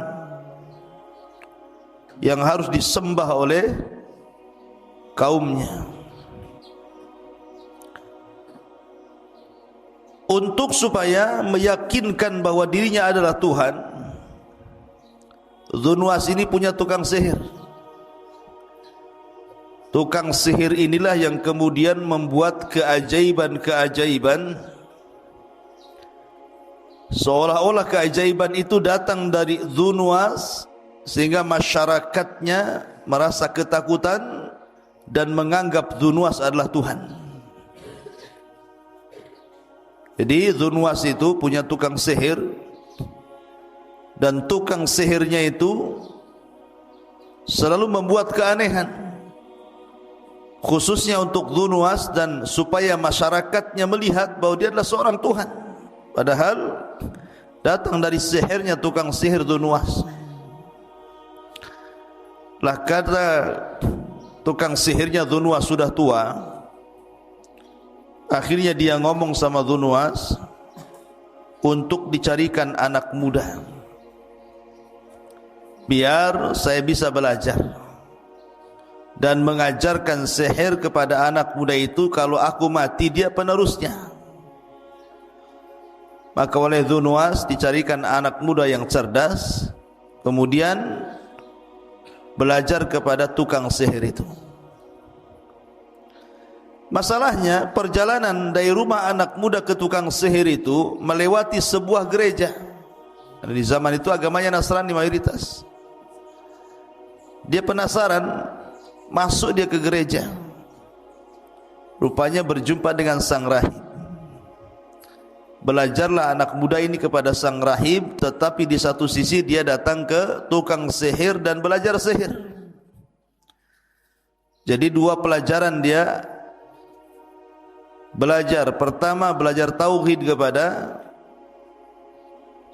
yang harus disembah oleh kaumnya. Untuk supaya meyakinkan bahwa dirinya adalah Tuhan, Dzunwas ini punya tukang sihir. Tukang sihir inilah yang kemudian membuat keajaiban-keajaiban, seolah-olah keajaiban itu datang dari Dzunwas, sehingga masyarakatnya merasa ketakutan dan menganggap Dzunwas adalah Tuhan. Jadi Dzunwas itu punya tukang sihir, dan tukang sihirnya itu selalu membuat keanehan. khususnya untuk Dhu Nuwas dan supaya masyarakatnya melihat bahwa dia adalah seorang Tuhan, padahal datang dari sihirnya tukang sihir Dhu Nuwas. Lah kata tukang sihirnya Dhu Nuwas sudah tua, akhirnya dia ngomong sama Dhu Nuwas untuk dicarikan anak muda, biar saya bisa belajar dan mengajarkan sihir kepada anak muda itu. Kalau aku mati, dia penerusnya. Maka oleh Dhu Nuwas dicarikan anak muda yang cerdas, kemudian belajar kepada tukang sihir itu. Masalahnya, perjalanan dari rumah anak muda ke tukang sihir itu melewati sebuah gereja. Di zaman itu agamanya Nasrani mayoritas. Dia penasaran, masuk dia ke gereja. Rupanya berjumpa dengan sang rahib. Belajarlah anak muda ini kepada sang rahib, tetapi di satu sisi dia datang ke tukang sihir dan belajar sihir. Jadi dua pelajaran dia belajar. Pertama, belajar tauhid kepada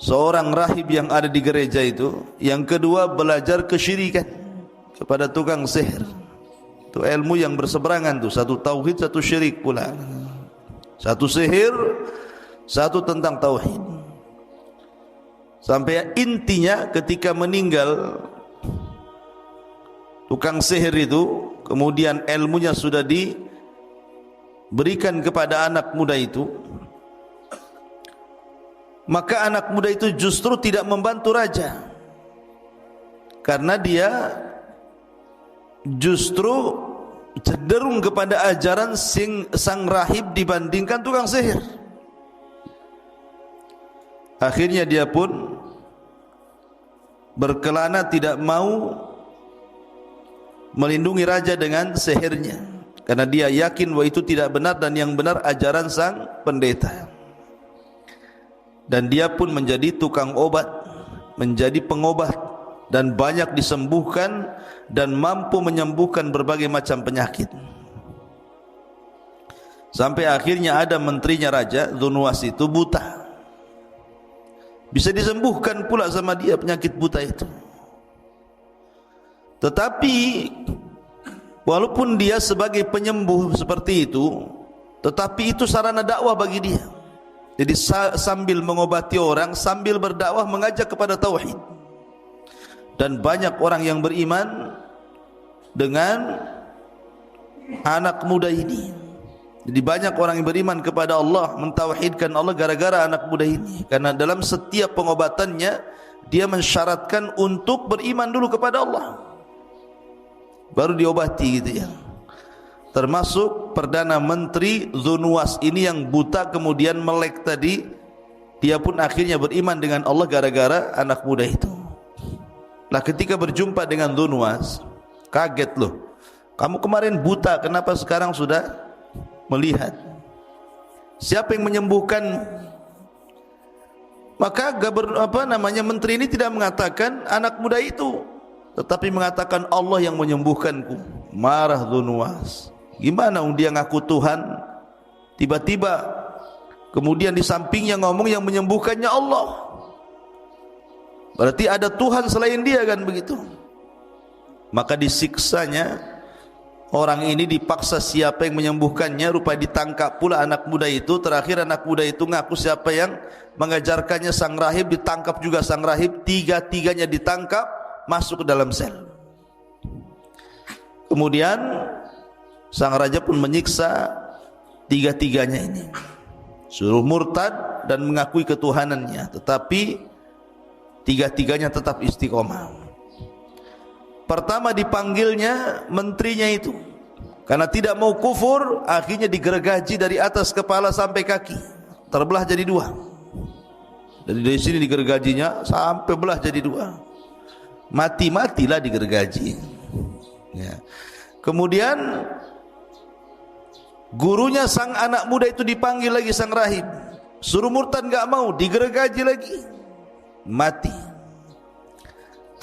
seorang rahib yang ada di gereja itu. Yang kedua, belajar kesyirikan kepada tukang sihir. Itu ilmu yang berseberangan tuh, satu tauhid, satu syirik pula. Satu sihir, satu tentang tauhid. Sampai intinya ketika meninggal tukang sihir itu, kemudian ilmunya sudah diberikan kepada anak muda itu, maka anak muda itu justru tidak membantu raja, karena dia justru cenderung kepada ajaran sang rahib dibandingkan tukang sihir. Akhirnya dia pun berkelana tidak mau melindungi raja dengan sihirnya, karena dia yakin bahwa itu tidak benar dan yang benar ajaran sang pendeta. Dan dia pun menjadi tukang obat, menjadi pengobat, dan banyak disembuhkan dan mampu menyembuhkan berbagai macam penyakit. Sampai akhirnya ada menterinya raja, Dhu Nuwas itu buta. Bisa disembuhkan pula sama dia penyakit buta itu. Tetapi walaupun dia sebagai penyembuh seperti itu, tetapi itu sarana dakwah bagi dia. Jadi sambil mengobati orang, sambil berdakwah mengajak kepada tauhid. Dan banyak orang yang beriman dengan anak muda ini. Jadi banyak orang yang beriman kepada Allah, mentauhidkan Allah gara-gara anak muda ini. Karena dalam setiap pengobatannya dia mensyaratkan untuk beriman dulu kepada Allah, baru diobati gitu ya. Termasuk Perdana Menteri Dhu Nuwas ini yang buta kemudian melek tadi, dia pun akhirnya beriman dengan Allah gara-gara anak muda itu. Nah ketika berjumpa dengan Dhu Nuwas, kaget loh, kamu kemarin buta, kenapa sekarang sudah melihat? Siapa yang menyembuhkan? Maka menteri ini tidak mengatakan anak muda itu, tetapi mengatakan Allah yang menyembuhkanku. Marah Dhu Nuwas. Gimana dia ngaku Tuhan, tiba-tiba kemudian di sampingnya ngomong yang menyembuhkannya Allah. Berarti ada Tuhan selain dia kan begitu. Maka disiksanya orang ini, dipaksa siapa yang menyembuhkannya. Rupanya ditangkap pula anak muda itu. Terakhir anak muda itu ngaku siapa yang mengajarkannya sang rahib, ditangkap juga sang rahib. Tiga-tiganya ditangkap, masuk ke dalam sel. Kemudian sang raja pun menyiksa tiga-tiganya ini, suruh murtad dan mengakui ketuhanannya, tetapi tiga-tiganya tetap istiqomah. Pertama dipanggilnya menterinya itu, karena tidak mau kufur, akhirnya digergaji dari atas kepala sampai kaki, terbelah jadi dua. Dari sini digergajinya sampai belah jadi dua, mati-matilah digergaji ya. Kemudian gurunya sang anak muda itu dipanggil lagi sang rahib, suruh murtad enggak mau, digergaji lagi, mati.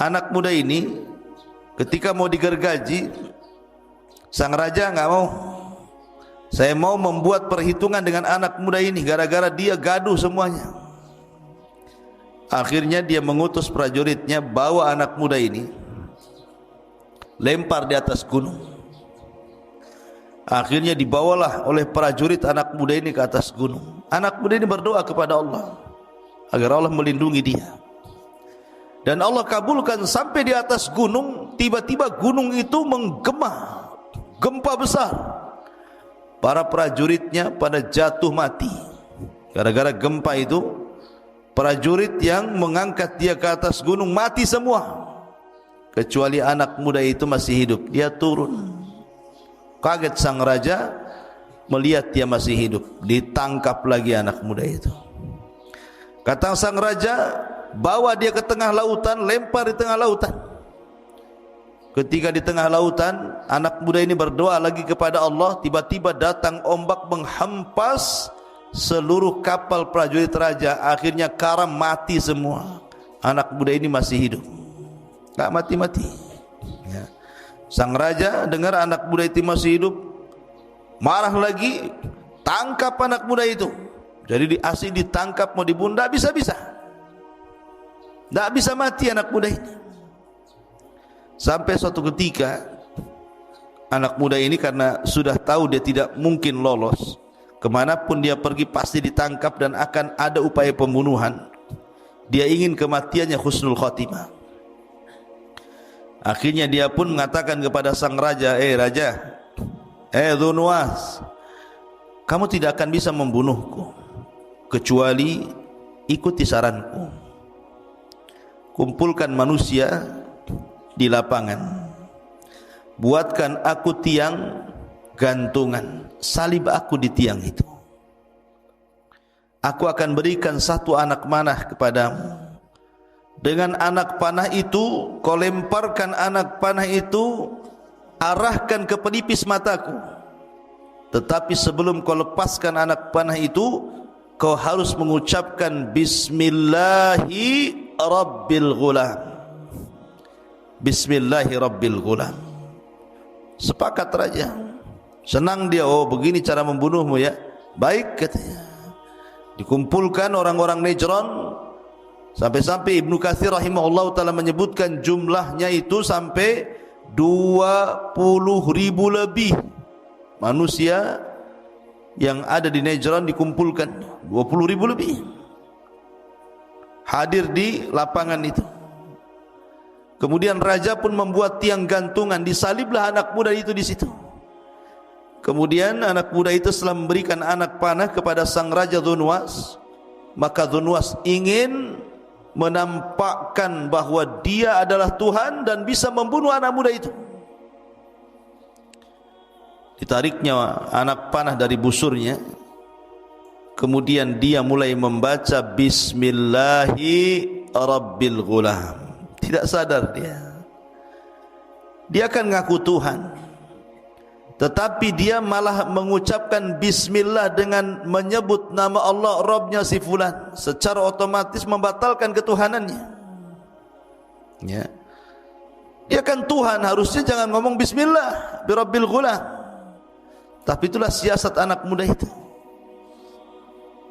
Anak muda ini ketika mau digergaji, Sang raja enggak mau. Saya mau membuat perhitungan dengan anak muda ini gara-gara dia gaduh semuanya. Akhirnya dia mengutus prajuritnya bawa anak muda ini, lempar di atas gunung. Akhirnya dibawalah oleh prajurit anak muda ini ke atas gunung. Anak muda ini berdoa kepada Allah agar Allah melindungi dia. Dan Allah kabulkan sampai di atas gunung. Tiba-tiba gunung itu menggema, gempa besar. Para prajuritnya pada jatuh mati. Gara-gara gempa itu, prajurit yang mengangkat dia ke atas gunung mati semua. Kecuali anak muda itu masih hidup. Dia turun. Kaget sang raja melihat dia masih hidup. Ditangkap lagi anak muda itu. Kata sang raja, bawa dia ke tengah lautan, lempar di tengah lautan. Ketika di tengah lautan, anak muda ini berdoa lagi kepada Allah. Tiba-tiba datang ombak menghampas seluruh kapal prajurit raja. Akhirnya karam mati semua. Anak muda ini masih hidup, tak mati-mati. Ya. Sang raja dengar anak muda itu masih hidup, marah lagi, tangkap anak muda itu. Jadi asing ditangkap mau dibunuh, tak bisa-bisa, tak bisa mati anak muda ini. Sampai suatu ketika anak muda ini karena sudah tahu dia tidak mungkin lolos, kemanapun dia pergi pasti ditangkap dan akan ada upaya pembunuhan. Dia ingin kematiannya husnul khotimah. Akhirnya dia pun mengatakan kepada sang raja, raja, Dzunwas, kamu tidak akan bisa membunuhku kecuali ikuti saranku. Kumpulkan manusia di lapangan, buatkan aku tiang gantungan, salib aku di tiang itu. Aku akan berikan satu anak panah kepadamu. Dengan anak panah itu, kau lemparkan anak panah itu, arahkan ke pelipis mataku. Tetapi sebelum kau lepaskan anak panah itu, kau harus mengucapkan Bismillahi Rabbil Ghulam. Bismillahi Rabbil Ghulam. Sepakat raja. Senang dia, oh begini cara membunuhmu ya. Baik katanya. Dikumpulkan orang-orang Najran. Sampai-sampai Ibnu Katsir rahimahullah ta'ala menyebutkan jumlahnya itu sampai 20.000 lebih manusia yang ada di Najran dikumpulkan. 20.000 lebih hadir di lapangan itu. Kemudian raja pun membuat tiang gantungan, disaliblah anak muda itu di situ. Kemudian anak muda itu setelah memberikan anak panah kepada sang raja Dzunwas, maka Dzunwas ingin menampakkan bahwa dia adalah Tuhan dan bisa membunuh anak muda itu. Ditariknya anak panah dari busurnya. Kemudian dia mulai membaca Bismillahi Rabbil Ghulam. Tidak sadar dia akan ngaku Tuhan, tetapi dia malah mengucapkan Bismillah dengan menyebut nama Allah, Rabbnya si fulan, secara otomatis membatalkan ketuhanannya. Ya, dia kan Tuhan, harusnya jangan ngomong Bismillah Birabbil Ghulam. Tapi itulah siasat anak muda itu.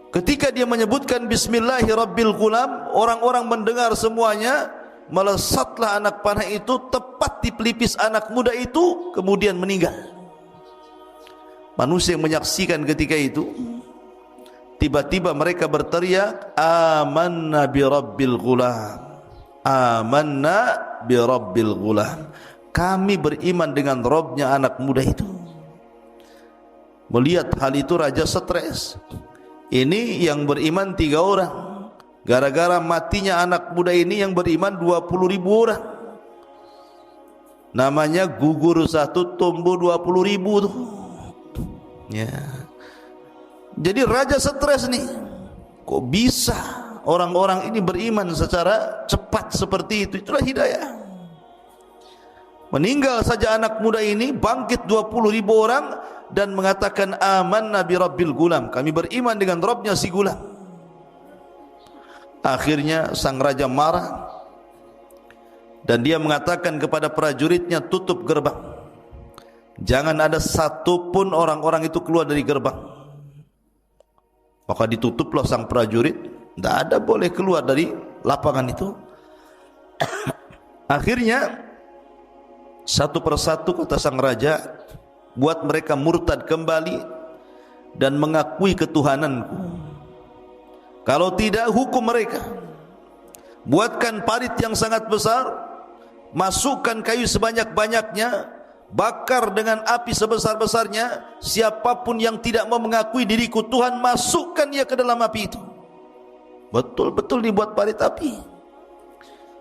Ketika dia menyebutkan Bismillahi Rabbil Ghulam, orang-orang mendengar semuanya, melesatlah anak panah itu tepat di pelipis anak muda itu, kemudian meninggal. Manusia yang menyaksikan ketika itu, tiba-tiba mereka berteriak, Amanna bi Rabbil Ghulam, Amanna bi Rabbil Ghulam. Kami beriman dengan Rabbnya anak muda itu. Melihat hal itu raja stres. Ini yang beriman 3 orang. Gara-gara matinya anak muda ini yang beriman 20.000 orang. Namanya gugur satu, tumbuh 20.000 tuh. Ya. Jadi raja stres nih. Kok bisa orang-orang ini beriman secara cepat seperti itu? Itulah hidayah. Meninggal saja anak muda ini, bangkit 20.000 orang dan mengatakan amanna bi Rabbil Ghulam. Kami beriman dengan Rabbnya si gulam. Akhirnya sang raja marah dan dia mengatakan kepada prajuritnya, tutup gerbang. Jangan ada satu pun orang-orang itu keluar dari gerbang. Maka ditutuplah sang prajurit, tidak ada boleh keluar dari lapangan itu. Akhirnya satu persatu kata sang raja, buat mereka murtad kembali dan mengakui ketuhananku. Kalau tidak, hukum mereka. Buatkan parit yang sangat besar, masukkan kayu sebanyak-banyaknya, bakar dengan api sebesar-besarnya. Siapapun yang tidak mau mengakui diriku Tuhan, masukkan ia ke dalam api itu. Betul-betul dibuat parit api.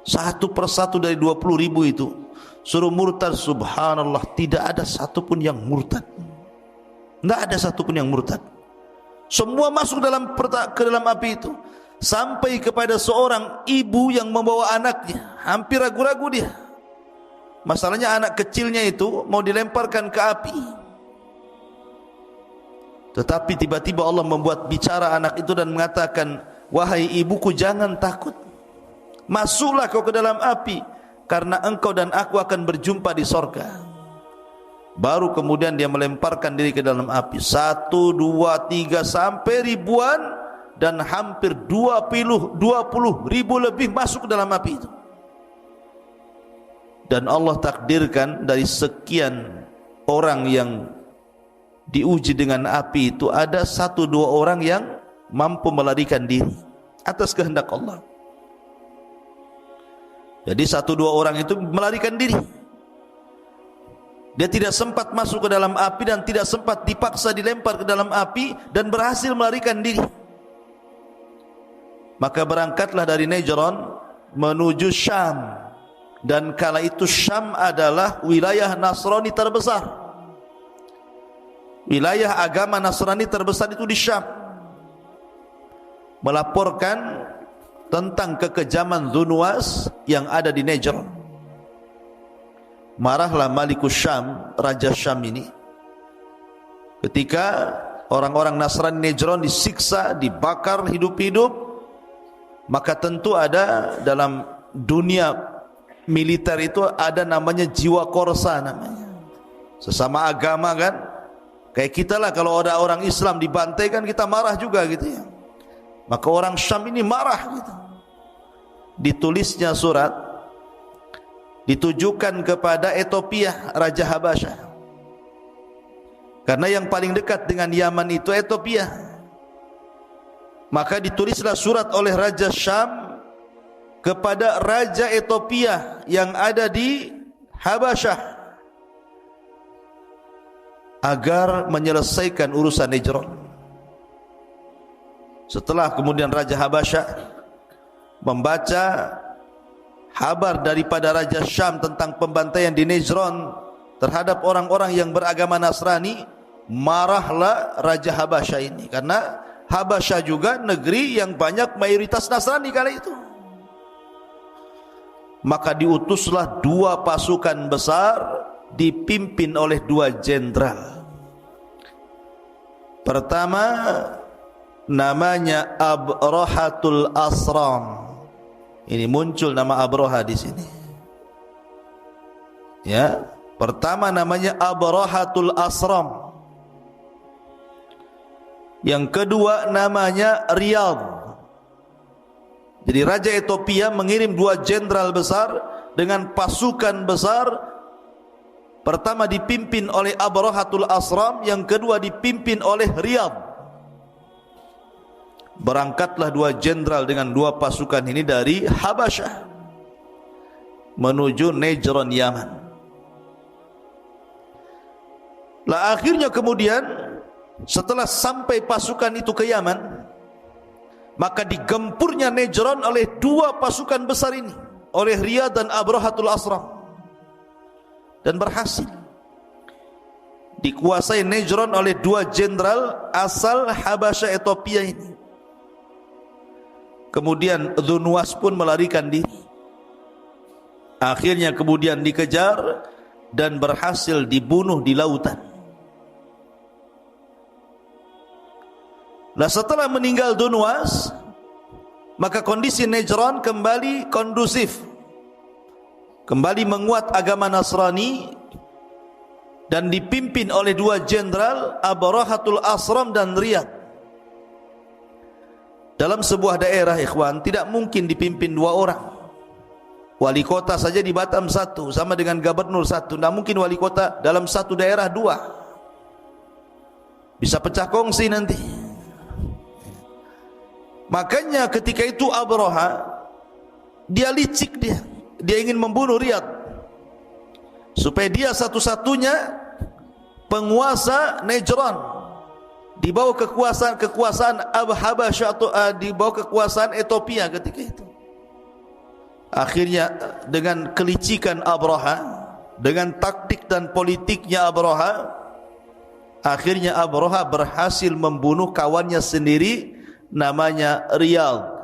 Satu persatu dari 20.000 itu suruh murtad. Subhanallah, tidak ada satupun yang murtad. Tidak ada satupun yang murtad. Semua masuk ke dalam api itu. Sampai kepada seorang ibu yang membawa anaknya, hampir ragu-ragu dia. Masalahnya anak kecilnya itu mau dilemparkan ke api. Tetapi tiba-tiba Allah membuat bicara anak itu dan mengatakan, wahai ibuku, jangan takut. Masuklah kau ke dalam api, karena engkau dan aku akan berjumpa di sorga. Baru kemudian dia melemparkan diri ke dalam api. 1, 2, 3 sampai ribuan, dan hampir 20.000 lebih masuk ke dalam api itu. Dan Allah takdirkan dari sekian orang yang diuji dengan api itu, ada 1-2 orang yang mampu melarikan diri atas kehendak Allah. Jadi 1-2 orang itu melarikan diri. Dia tidak sempat masuk ke dalam api dan tidak sempat dipaksa dilempar ke dalam api, dan berhasil melarikan diri. Maka berangkatlah dari Najran menuju Syam. Dan kala itu Syam adalah wilayah Nasrani terbesar. Wilayah agama Nasrani terbesar itu di Syam. Melaporkan tentang kekejaman Dzunwas yang ada di Najran. Marahlah Malikus Syam, Raja Syam ini, ketika orang-orang Nasrani Najran disiksa, dibakar hidup-hidup. Maka tentu ada dalam dunia militer itu ada namanya jiwa korsa namanya. Sesama agama kan, kayak kita lah, kalau ada orang Islam dibantai kan kita marah juga gitu ya. Maka orang Syam ini marah gitu. Ditulisnya surat, ditujukan kepada Ethiopia, Raja Habasyah. Karena yang paling dekat dengan Yaman itu Ethiopia. Maka ditulislah surat oleh Raja Syam kepada Raja Ethiopia yang ada di Habasyah, agar menyelesaikan urusan Najran. Setelah kemudian Raja Habasyah membaca kabar daripada Raja Syam tentang pembantaian di Najran terhadap orang-orang yang beragama Nasrani, marahlah Raja Habasyah ini, karena Habasyah juga negeri yang banyak mayoritas Nasrani kala itu. Maka diutuslah 2 pasukan besar dipimpin oleh 2 jenderal. Pertama namanya Abrahatul Asram. Ini muncul nama Abraha di sini. Ya, pertama namanya Abrahatul Asram. Yang kedua namanya Riyadh. Jadi Raja Ethiopia mengirim 2 jenderal besar dengan pasukan besar. Pertama dipimpin oleh Abrahatul Asram, yang kedua dipimpin oleh Riyadh. Berangkatlah 2 jenderal dengan 2 pasukan ini dari Habasyah menuju Najran, Yaman. Lah akhirnya kemudian setelah sampai pasukan itu ke Yaman, maka digempurnya Najran oleh 2 pasukan besar ini, oleh Riyadh dan Abrahatul Asram, dan berhasil dikuasai Najran oleh 2 jenderal asal Habasyah Ethiopia ini. Kemudian Dzunwas pun melarikan diri. Akhirnya kemudian dikejar dan berhasil dibunuh di lautan. Nah, setelah meninggal Dzunwas, maka kondisi Najran kembali kondusif, kembali menguat agama Nasrani, dan dipimpin oleh dua jenderal, Abrahatul Asram dan Riyad. Dalam sebuah daerah, ikhwan, tidak mungkin dipimpin dua orang. Wali kota saja di Batam satu, sama dengan gubernur satu. Tidak mungkin wali kota dalam satu daerah dua. Bisa pecah kongsi nanti. Makanya ketika itu Abraha, dia licik dia. Dia ingin membunuh Riyad, supaya dia satu-satunya penguasa Najran di bawah kekuasaan Habasyah, atau di bawah kekuasaan Ethiopia ketika itu. Akhirnya dengan kelicikan Abraha, dengan taktik dan politiknya Abraha, akhirnya Abraha berhasil membunuh kawannya sendiri namanya Riyad.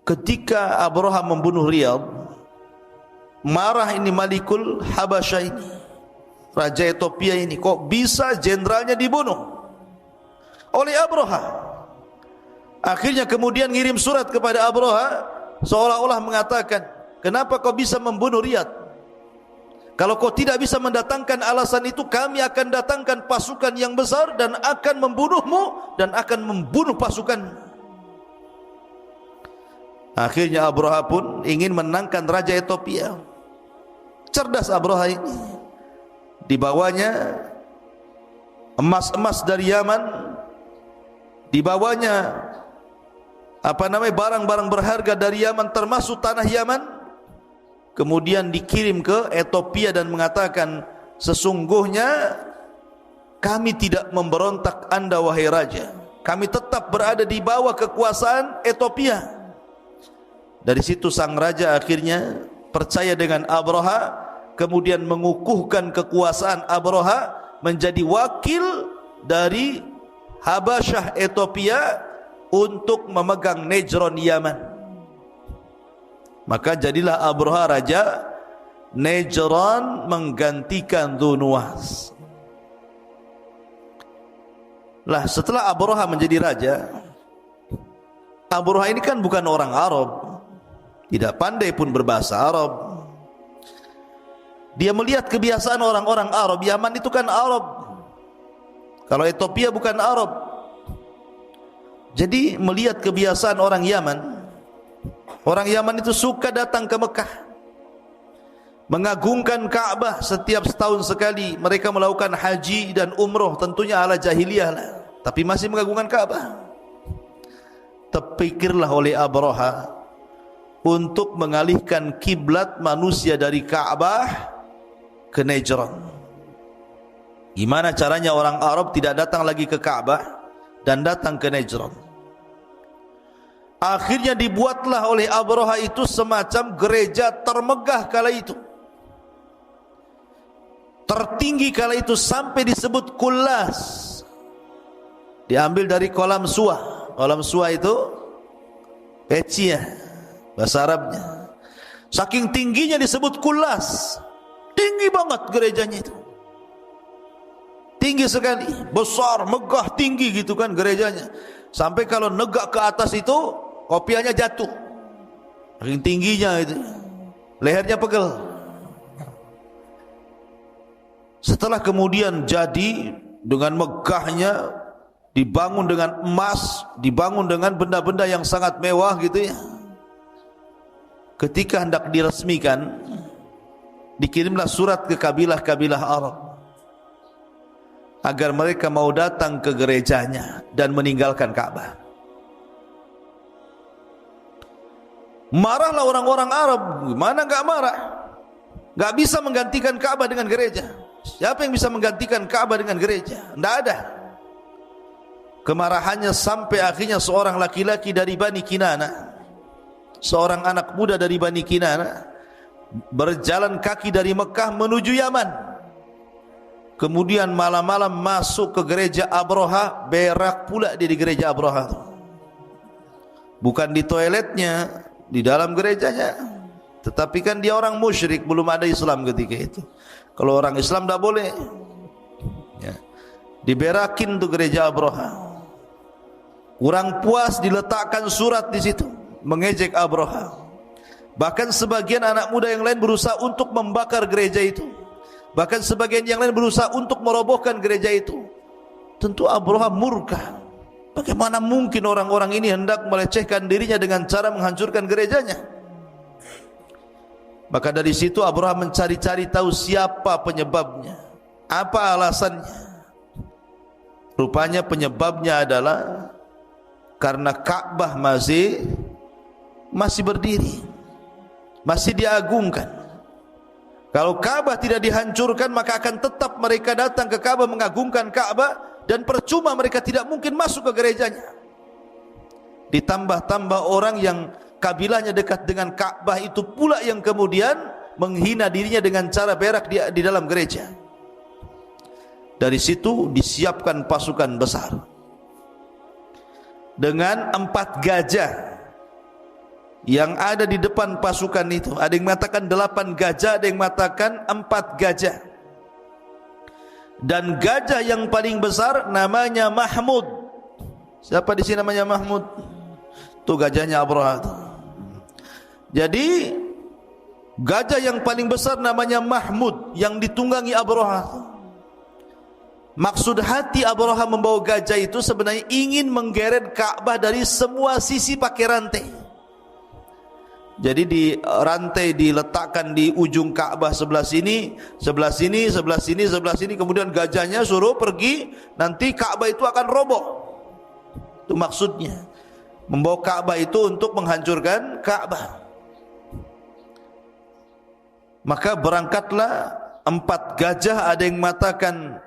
Ketika Abraha membunuh Riyad, marah ini Malikul Habasyah ini, raja Ethiopia ini, kok bisa jenderalnya dibunuh oleh Abraha. Akhirnya kemudian ngirim surat kepada Abraha, seolah-olah mengatakan, kenapa kau bisa membunuh Riyad? Kalau kau tidak bisa mendatangkan alasan itu, kami akan datangkan pasukan yang besar dan akan membunuhmu dan akan membunuh pasukan. Akhirnya Abraha pun ingin menangkan raja Ethiopia. Cerdas Abraha ini. Dibawanya emas-emas dari Yaman, dibawanya barang-barang berharga dari Yaman, termasuk tanah Yaman. Kemudian dikirim ke Ethiopia dan mengatakan, sesungguhnya kami tidak memberontak Anda wahai raja, kami tetap berada di bawah kekuasaan Ethiopia. Dari situ sang raja akhirnya percaya dengan Abraha, kemudian mengukuhkan kekuasaan Abraha menjadi wakil dari Habasyah Ethiopia untuk memegang Najran Yaman. Maka jadilah Abraha raja Najran menggantikan Dzunnuwas. Lah setelah Abraha menjadi raja, Abraha ini kan bukan orang Arab, tidak pandai pun berbahasa Arab. Dia melihat kebiasaan orang-orang Arab. Yaman itu kan Arab, kalau Ethiopia bukan Arab. Jadi melihat kebiasaan orang Yaman, orang Yaman itu suka datang ke Mekah, mengagungkan Ka'bah. Setiap setahun sekali mereka melakukan haji dan umroh, tentunya ala jahiliyah lah, tapi masih mengagungkan Ka'bah. Terpikirlah oleh Abraha untuk mengalihkan kiblat manusia dari Ka'bah ke Najran. Gimana caranya orang Arab tidak datang lagi ke Ka'bah dan datang ke Najran? Akhirnya dibuatlah oleh Abraha itu semacam gereja termegah kala itu, tertinggi kala itu, sampai disebut Kullas. Diambil dari kolam suah. Kolam suah itu peci ya, bahasa Arabnya. Saking tingginya disebut Kullas. Tinggi banget gerejanya itu, tinggi sekali, besar, megah, tinggi gitu kan gerejanya. Sampai kalau negak ke atas itu kopiahnya jatuh, saking tingginya itu, lehernya pegel. Setelah kemudian jadi dengan megahnya, dibangun dengan emas, dibangun dengan benda-benda yang sangat mewah gitu ya. Ketika hendak diresmikan, dikirimlah surat ke kabilah-kabilah Arab agar mereka mau datang ke gerejanya dan meninggalkan Ka'bah. Marahlah orang-orang Arab. Gimana enggak marah? Enggak bisa menggantikan Ka'bah dengan gereja. Siapa yang bisa menggantikan Ka'bah dengan gereja? Tidak ada. Kemarahannya sampai akhirnya seorang laki-laki dari Bani Kinana, seorang anak muda dari Bani Kinana, berjalan kaki dari Mekah menuju Yaman. Kemudian malam-malam masuk ke gereja Abraha, berak pula dia di gereja Abraha. Bukan di toiletnya, di dalam gerejanya. Tetapi kan dia orang musyrik, belum ada Islam ketika itu. Kalau orang Islam tidak boleh ya. Diberakin tuh gereja Abraha. Kurang puas diletakkan surat di situ mengejek Abraha. Bahkan sebagian anak muda yang lain berusaha untuk membakar gereja itu. Bahkan sebagian yang lain berusaha untuk merobohkan gereja itu. Tentu Abraha murka. Bagaimana mungkin orang-orang ini hendak melecehkan dirinya dengan cara menghancurkan gerejanya? Maka dari situ Abraha mencari-cari tahu siapa penyebabnya, apa alasannya. Rupanya penyebabnya adalah karena Ka'bah masih berdiri, masih diagungkan. Kalau Ka'bah tidak dihancurkan, maka akan tetap mereka datang ke Ka'bah mengagungkan Ka'bah, dan percuma mereka tidak mungkin masuk ke gerejanya. Ditambah-tambah orang yang kabilahnya dekat dengan Ka'bah itu pula yang kemudian menghina dirinya dengan cara berak di dalam gereja. Dari situ disiapkan pasukan besar dengan 4 gajah yang ada di depan pasukan itu. Ada yang mengatakan 8 gajah, ada yang mengatakan 4 gajah. Dan gajah yang paling besar namanya Mahmud. Siapa di sini namanya Mahmud? Itu gajahnya Abraha. Jadi gajah yang paling besar namanya Mahmud yang ditunggangi Abraha. Maksud hati Abraha membawa gajah itu sebenarnya ingin menggeret Ka'bah dari semua sisi pakai rantai. Jadi di rantai diletakkan di ujung Ka'bah sebelah sini, sebelah sini, sebelah sini, sebelah sini. Kemudian gajahnya suruh pergi, nanti Ka'bah itu akan roboh. Itu maksudnya, membawa Ka'bah itu untuk menghancurkan Ka'bah. Maka berangkatlah 4 gajah, ada yang mengatakan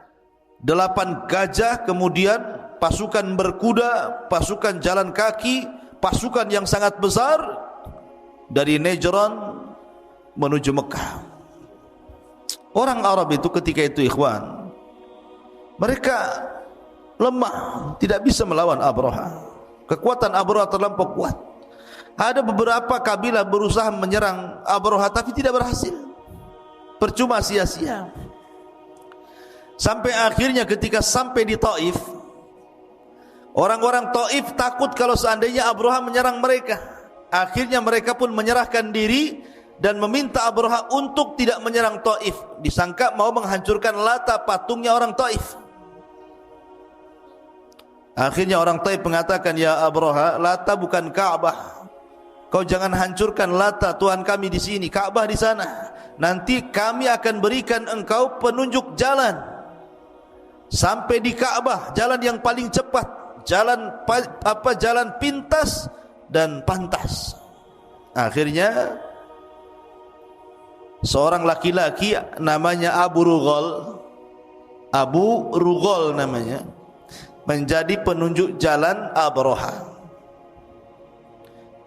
8 gajah, kemudian pasukan berkuda, pasukan jalan kaki, pasukan yang sangat besar dari Najran menuju Mekah. Orang Arab itu ketika itu ikhwan, mereka lemah, tidak bisa melawan Abraha. Kekuatan Abraha terlampau kuat. Ada beberapa kabilah berusaha menyerang Abraha tapi tidak berhasil. Percuma, sia-sia. Sampai akhirnya ketika sampai di Taif, orang-orang Taif takut kalau seandainya Abraha menyerang mereka. Akhirnya mereka pun menyerahkan diri dan meminta Abraha untuk tidak menyerang Taif. Disangka mau menghancurkan Lata, patungnya orang Taif. Akhirnya orang Taif mengatakan, ya Abraha, Lata bukan Ka'bah. Kau jangan hancurkan Lata, Tuhan kami di sini, Ka'bah di sana. Nanti kami akan berikan engkau penunjuk jalan sampai di Ka'bah, jalan yang paling cepat, jalan pintas dan pantas. Akhirnya seorang laki-laki namanya Abu Rughal namanya, menjadi penunjuk jalan Abraha.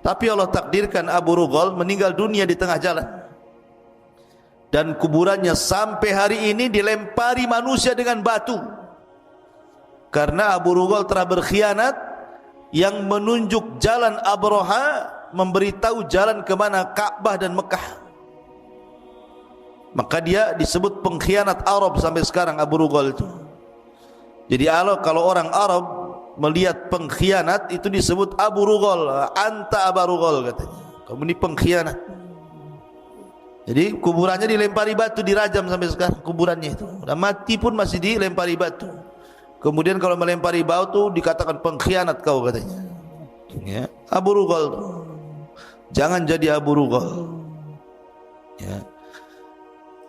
Tapi Allah takdirkan Abu Rughal meninggal dunia di tengah jalan, dan kuburannya sampai hari ini dilempari manusia dengan batu, karena Abu Rughal telah berkhianat. Yang menunjuk jalan Abraha, memberitahu jalan ke mana Ka'bah dan Mekah. Maka dia disebut pengkhianat Arab sampai sekarang, Abu Rughal itu. Jadi kalau orang Arab melihat pengkhianat itu disebut Abu Rughal, anta Abu Rughal katanya, kamu ini pengkhianat. Jadi kuburannya dilempari batu, dirajam sampai sekarang kuburannya itu. Udah mati pun masih dilempari batu. Kemudian kalau melempari batu dikatakan pengkhianat kau katanya. Ya, Abu Rughal. Jangan jadi Abu Rughal. Ya.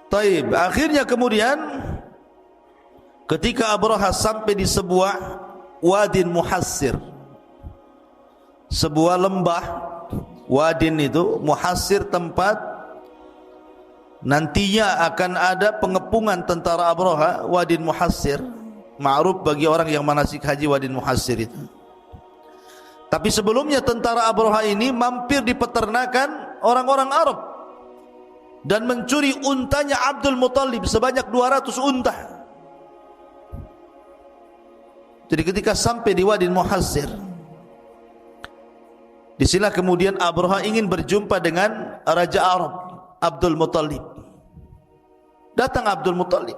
Taib. Akhirnya kemudian ketika Abraha sampai di sebuah wadin muhassir, sebuah lembah, wadin itu muhassir, tempat nantinya akan ada pengepungan tentara Abraha, wadin muhassir. Ma'ruf bagi orang yang manasik haji wadin muhassir itu. Tapi sebelumnya tentara Abraha ini mampir di peternakan orang-orang Arab dan mencuri untanya Abdul Muttalib sebanyak 200 unta. Jadi ketika sampai di wadin muhassir, disinilah kemudian Abraha ingin berjumpa dengan Raja Arab, Abdul Muttalib. Datang Abdul Muttalib.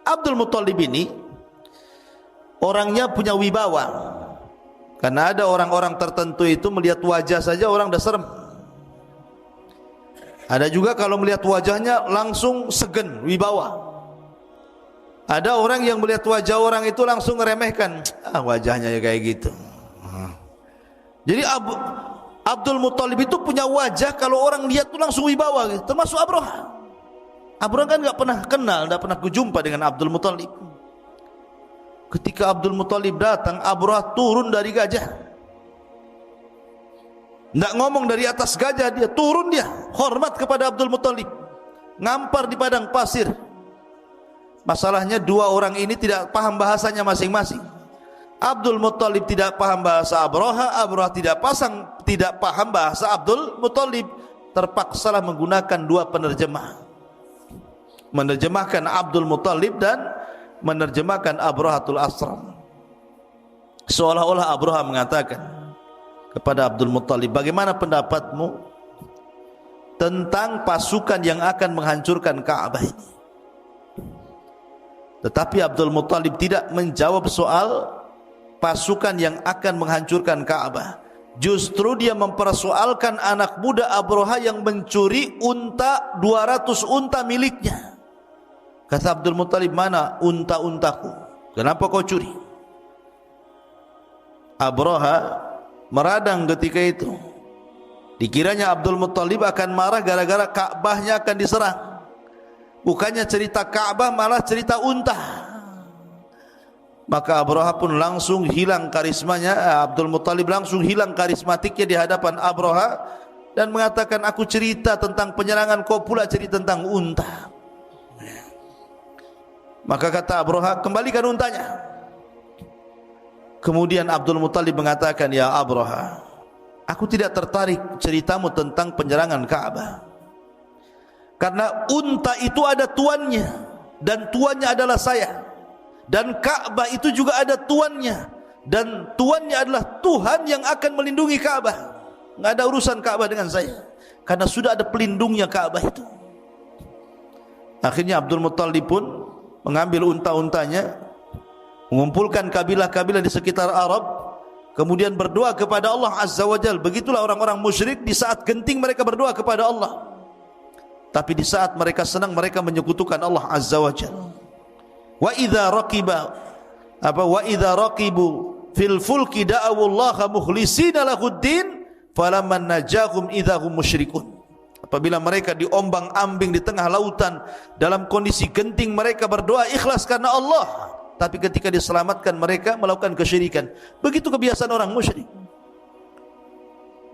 Abdul Muttalib ini orangnya punya wibawa, karena ada orang-orang tertentu itu melihat wajah saja orang dah serem. Ada juga kalau melihat wajahnya langsung segen, wibawa. Ada orang yang melihat wajah orang itu langsung meremehkan, wajahnya ya kayak gitu. Jadi Abdul Muthalib itu punya wajah kalau orang lihat itu langsung wibawa gitu. Termasuk Abraha. Abraha kan enggak pernah kenal, enggak pernah berjumpa dengan Abdul Muthalib. Ketika Abdul Muthalib datang, Abraha turun dari gajah. Tidak ngomong dari atas gajah, dia turun, dia hormat kepada Abdul Muthalib, ngampar di padang pasir. Masalahnya dua orang ini tidak paham bahasanya masing-masing. Abdul Muthalib tidak paham bahasa Abraha, Abraha tidak paham bahasa Abdul Muthalib. Terpaksalah menggunakan dua penerjemah, menerjemahkan Abdul Muthalib dan menerjemahkan Abrahatul Asram. Seolah-olah Abraha mengatakan kepada Abdul Muthalib, bagaimana pendapatmu tentang pasukan yang akan menghancurkan Ka'bah ini? Tetapi Abdul Muthalib tidak menjawab soal pasukan yang akan menghancurkan Ka'bah. Justru dia mempersoalkan anak muda Abraha yang mencuri unta, 200 unta miliknya. Kata Abdul Muthalib, mana unta-untaku? Kenapa kau curi? Abraha meradang ketika itu. Dikiranya Abdul Muthalib akan marah gara-gara Ka'bahnya akan diserang. Bukannya cerita Ka'bah, malah cerita unta. Maka Abraha pun langsung hilang karismanya. Abdul Muthalib langsung hilang karismatiknya di hadapan Abraha dan mengatakan, aku cerita tentang penyerangan, kau pula cerita tentang unta. Maka kata Abraha, kembalikan untanya. Kemudian Abdul Muthalib mengatakan, ya Abraha, aku tidak tertarik ceritamu tentang penyerangan Ka'bah, karena unta itu ada tuannya, dan tuannya adalah saya. Dan Ka'bah itu juga ada tuannya, dan tuannya adalah Tuhan yang akan melindungi Ka'bah. Tidak ada urusan Ka'bah dengan saya, karena sudah ada pelindungnya Ka'bah itu. Akhirnya Abdul Muthalib pun mengambil unta-untanya, mengumpulkan kabilah-kabilah di sekitar Arab, kemudian berdoa kepada Allah Azza wa Jal. Begitulah orang-orang musyrik, di saat genting mereka berdoa kepada Allah, tapi di saat mereka senang mereka menyekutukan Allah Azza wa Jal. Wa idza raqibu fil fulki da'awu Allah mukhlishina lahuddin falamman najahum idzahum musyrikun. Apabila mereka diombang-ambing di tengah lautan dalam kondisi genting, mereka berdoa ikhlas karena Allah, tapi ketika diselamatkan mereka melakukan kesyirikan. Begitu kebiasaan orang musyrik.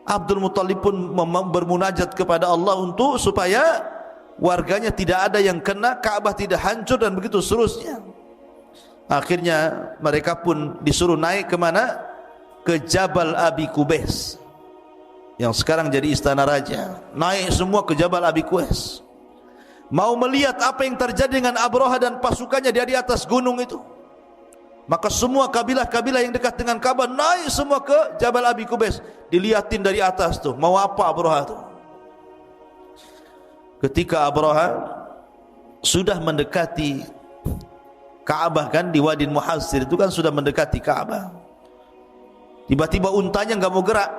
Abdul Muthalib pun bermunajat kepada Allah untuk supaya warganya tidak ada yang kena, Ka'bah tidak hancur, dan begitu seterusnya. Akhirnya mereka pun disuruh naik ke mana? Ke Jabal Abi Qubais, yang sekarang jadi istana raja. Naik semua ke Jabal Abi Qubais, mau melihat apa yang terjadi dengan Abraha dan pasukannya di atas gunung itu. Maka semua kabilah-kabilah yang dekat dengan Ka'bah naik semua ke Jabal Abi Qubais, dilihatin dari atas tuh, mau apa Abraha tuh. Ketika Abraha sudah mendekati Ka'bah, kan di Wadi Muhassir itu kan sudah mendekati Ka'bah, tiba-tiba untanya enggak mau gerak.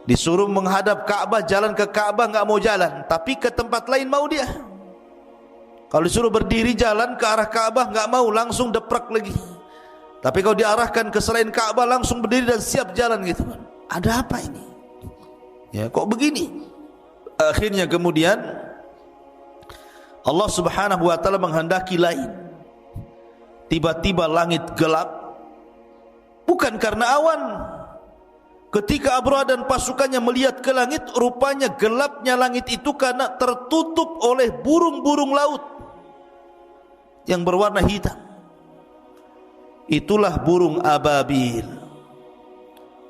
Disuruh menghadap Ka'bah, jalan ke Ka'bah enggak mau jalan, tapi ke tempat lain mau dia. Kalau disuruh berdiri jalan ke arah Ka'bah enggak mau, langsung deprek lagi. Tapi kalau diarahkan ke selain Ka'bah langsung berdiri dan siap jalan gitu. Ada apa ini? Ya, kok begini? Akhirnya kemudian Allah Subhanahu wa taala menghendaki lain. Tiba-tiba langit gelap, bukan karena awan. Ketika Abraha dan pasukannya melihat ke langit, rupanya gelapnya langit itu karena tertutup oleh burung-burung laut yang berwarna hitam. Itulah burung ababil.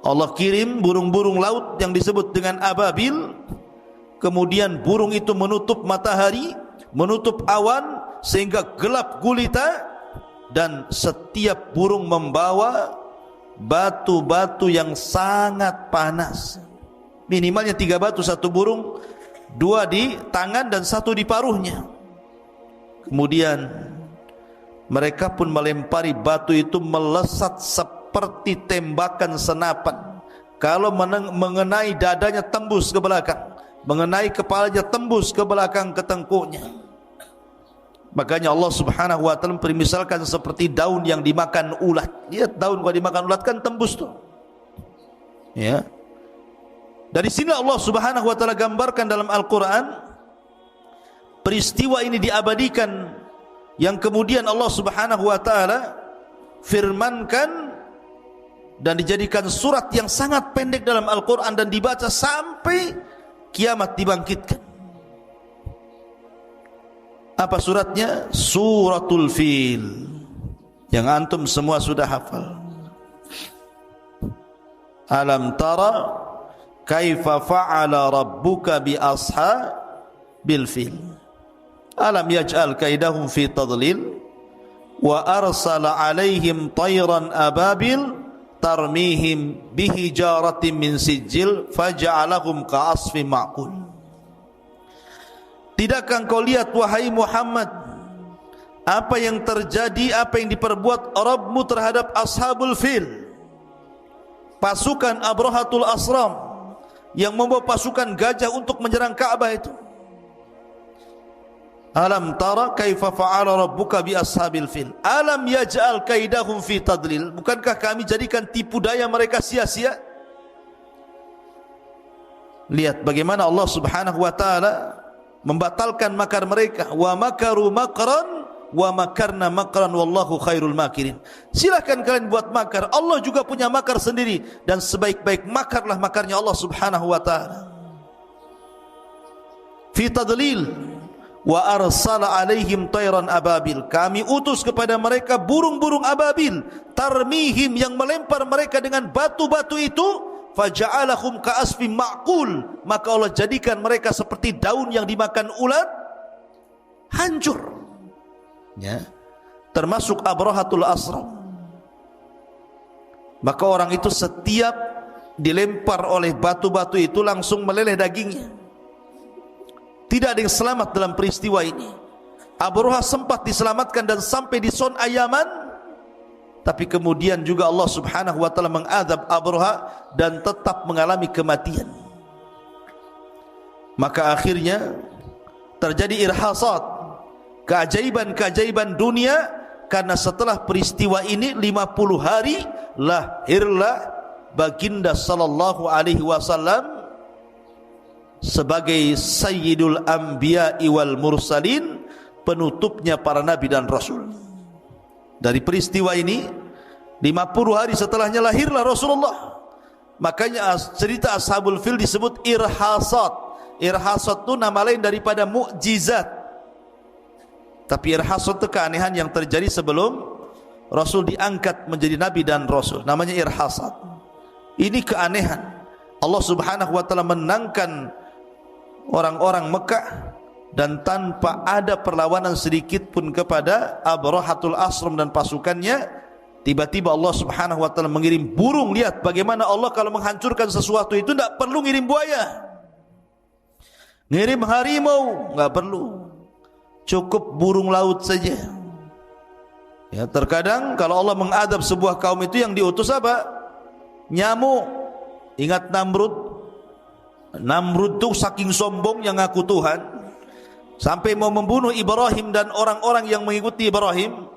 Allah kirim burung-burung laut yang disebut dengan ababil. Kemudian burung itu menutup matahari, menutup awan, sehingga gelap gulita, dan setiap burung membawa batu-batu yang sangat panas. Minimalnya 3 batu satu burung, 2 di tangan dan 1 di paruhnya. Kemudian mereka pun melempari batu itu melesat seperti tembakan senapan. Kalau mengenai dadanya tembus ke belakang, mengenai kepalanya, tembus ke belakang ketengkuknya. Makanya Allah Subhanahu wa taala permisalkan seperti daun yang dimakan ulat. Lihat daun kalau dimakan ulat kan tembus tuh. Ya. Dari sini Allah Subhanahu wa taala gambarkan dalam Al-Qur'an peristiwa ini diabadikan, yang kemudian Allah Subhanahu wa taala firmankan dan dijadikan surat yang sangat pendek dalam Al-Qur'an dan dibaca sampai kiamat dibangkitkan. Apa suratnya? Suratul Fil, yang antum semua sudah hafal. Alam tara kaifa fa'ala rabbuka bi ashabil fil alam yaj'al kaidahum fi tadlil wa arsala alaihim tayran ababil tarmihim bihijaratin min sijil faja'alahum ka'asfin ma'kul. Tidakkah engkau lihat wahai Muhammad apa yang terjadi, apa yang diperbuat Rabbmu terhadap ashabul fil, pasukan Abrahatul Asram yang membawa pasukan gajah untuk menyerang Ka'bah itu. Alam tara kaifa fa'ala rabbuka bi ashabil fil alam yaj'al kaidahum fi tadlil, bukankah kami jadikan tipu daya mereka sia-sia? Lihat bagaimana Allah Subhanahu wa taala membatalkan makar mereka. Wa makaru makran wa makarna makran wallahu khairul makirin. Silakan kalian buat makar, Allah juga punya makar sendiri, dan sebaik-baik makarlah makarnya Allah Subhanahu wa taala. Fi tadlil wa arsala alaihim tayran ababil, kami utus kepada mereka burung-burung ababil, tarmihim, yang melempar mereka dengan batu-batu itu, faja'alahum ka'asfin ma'kul, maka Allah jadikan mereka seperti daun yang dimakan ulat, hancur. Ya, termasuk Abrahatul Asram. Maka orang itu setiap dilempar oleh batu-batu itu langsung meleleh dagingnya. Tidak ada yang selamat dalam peristiwa ini. Abraha sempat diselamatkan dan sampai di Son Ayaman, tapi kemudian juga Allah Subhanahu wa taala mengadab Abraha dan tetap mengalami kematian. Maka akhirnya terjadi irhasat, keajaiban-keajaiban dunia, karena setelah peristiwa ini 50 hari lahirlah baginda sallallahu alaihi wasallam sebagai sayyidul anbiya'i wal mursalin, penutupnya para nabi dan rasul. Dari peristiwa ini 50 hari setelahnya lahirlah Rasulullah. Makanya cerita Ashabul Fil disebut irhasat. Irhasat itu nama lain daripada mukjizat. Tapi irhasat itu keanehan yang terjadi sebelum Rasul diangkat menjadi nabi dan rasul, namanya irhasat. Ini keanehan. Allah Subhanahu wa taala menangkan orang-orang Mekah dan tanpa ada perlawanan sedikit pun kepada Abrahatul Asram dan pasukannya. Tiba-tiba Allah Subhanahu wa taala mengirim burung. Lihat bagaimana Allah kalau menghancurkan sesuatu itu tidak perlu ngirim buaya, ngirim harimau, enggak perlu, cukup burung laut saja. Ya, terkadang kalau Allah mengadab sebuah kaum itu yang diutus apa? Nyamuk. Ingat Namrud? Namrud itu saking sombongnya ngaku Tuhan sampai mau membunuh Ibrahim dan orang-orang yang mengikuti Ibrahim.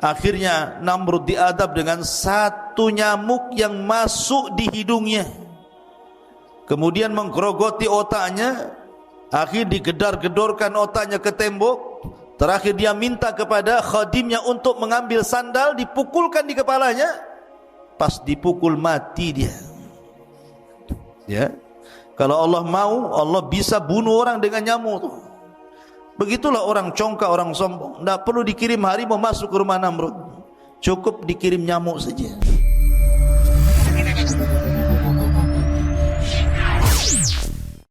Akhirnya Namrud diadab dengan satu nyamuk yang masuk di hidungnya, kemudian menggerogoti otaknya. Akhir digedar-gedorkan otaknya ke tembok. Terakhir dia minta kepada khadimnya untuk mengambil sandal, dipukulkan di kepalanya. Pas dipukul mati dia. Ya, kalau Allah mau, Allah bisa bunuh orang dengan nyamuk tuh. Begitulah orang congkak, orang sombong. Tidak perlu dikirim harimau masuk ke rumah Namrud, cukup dikirim nyamuk saja.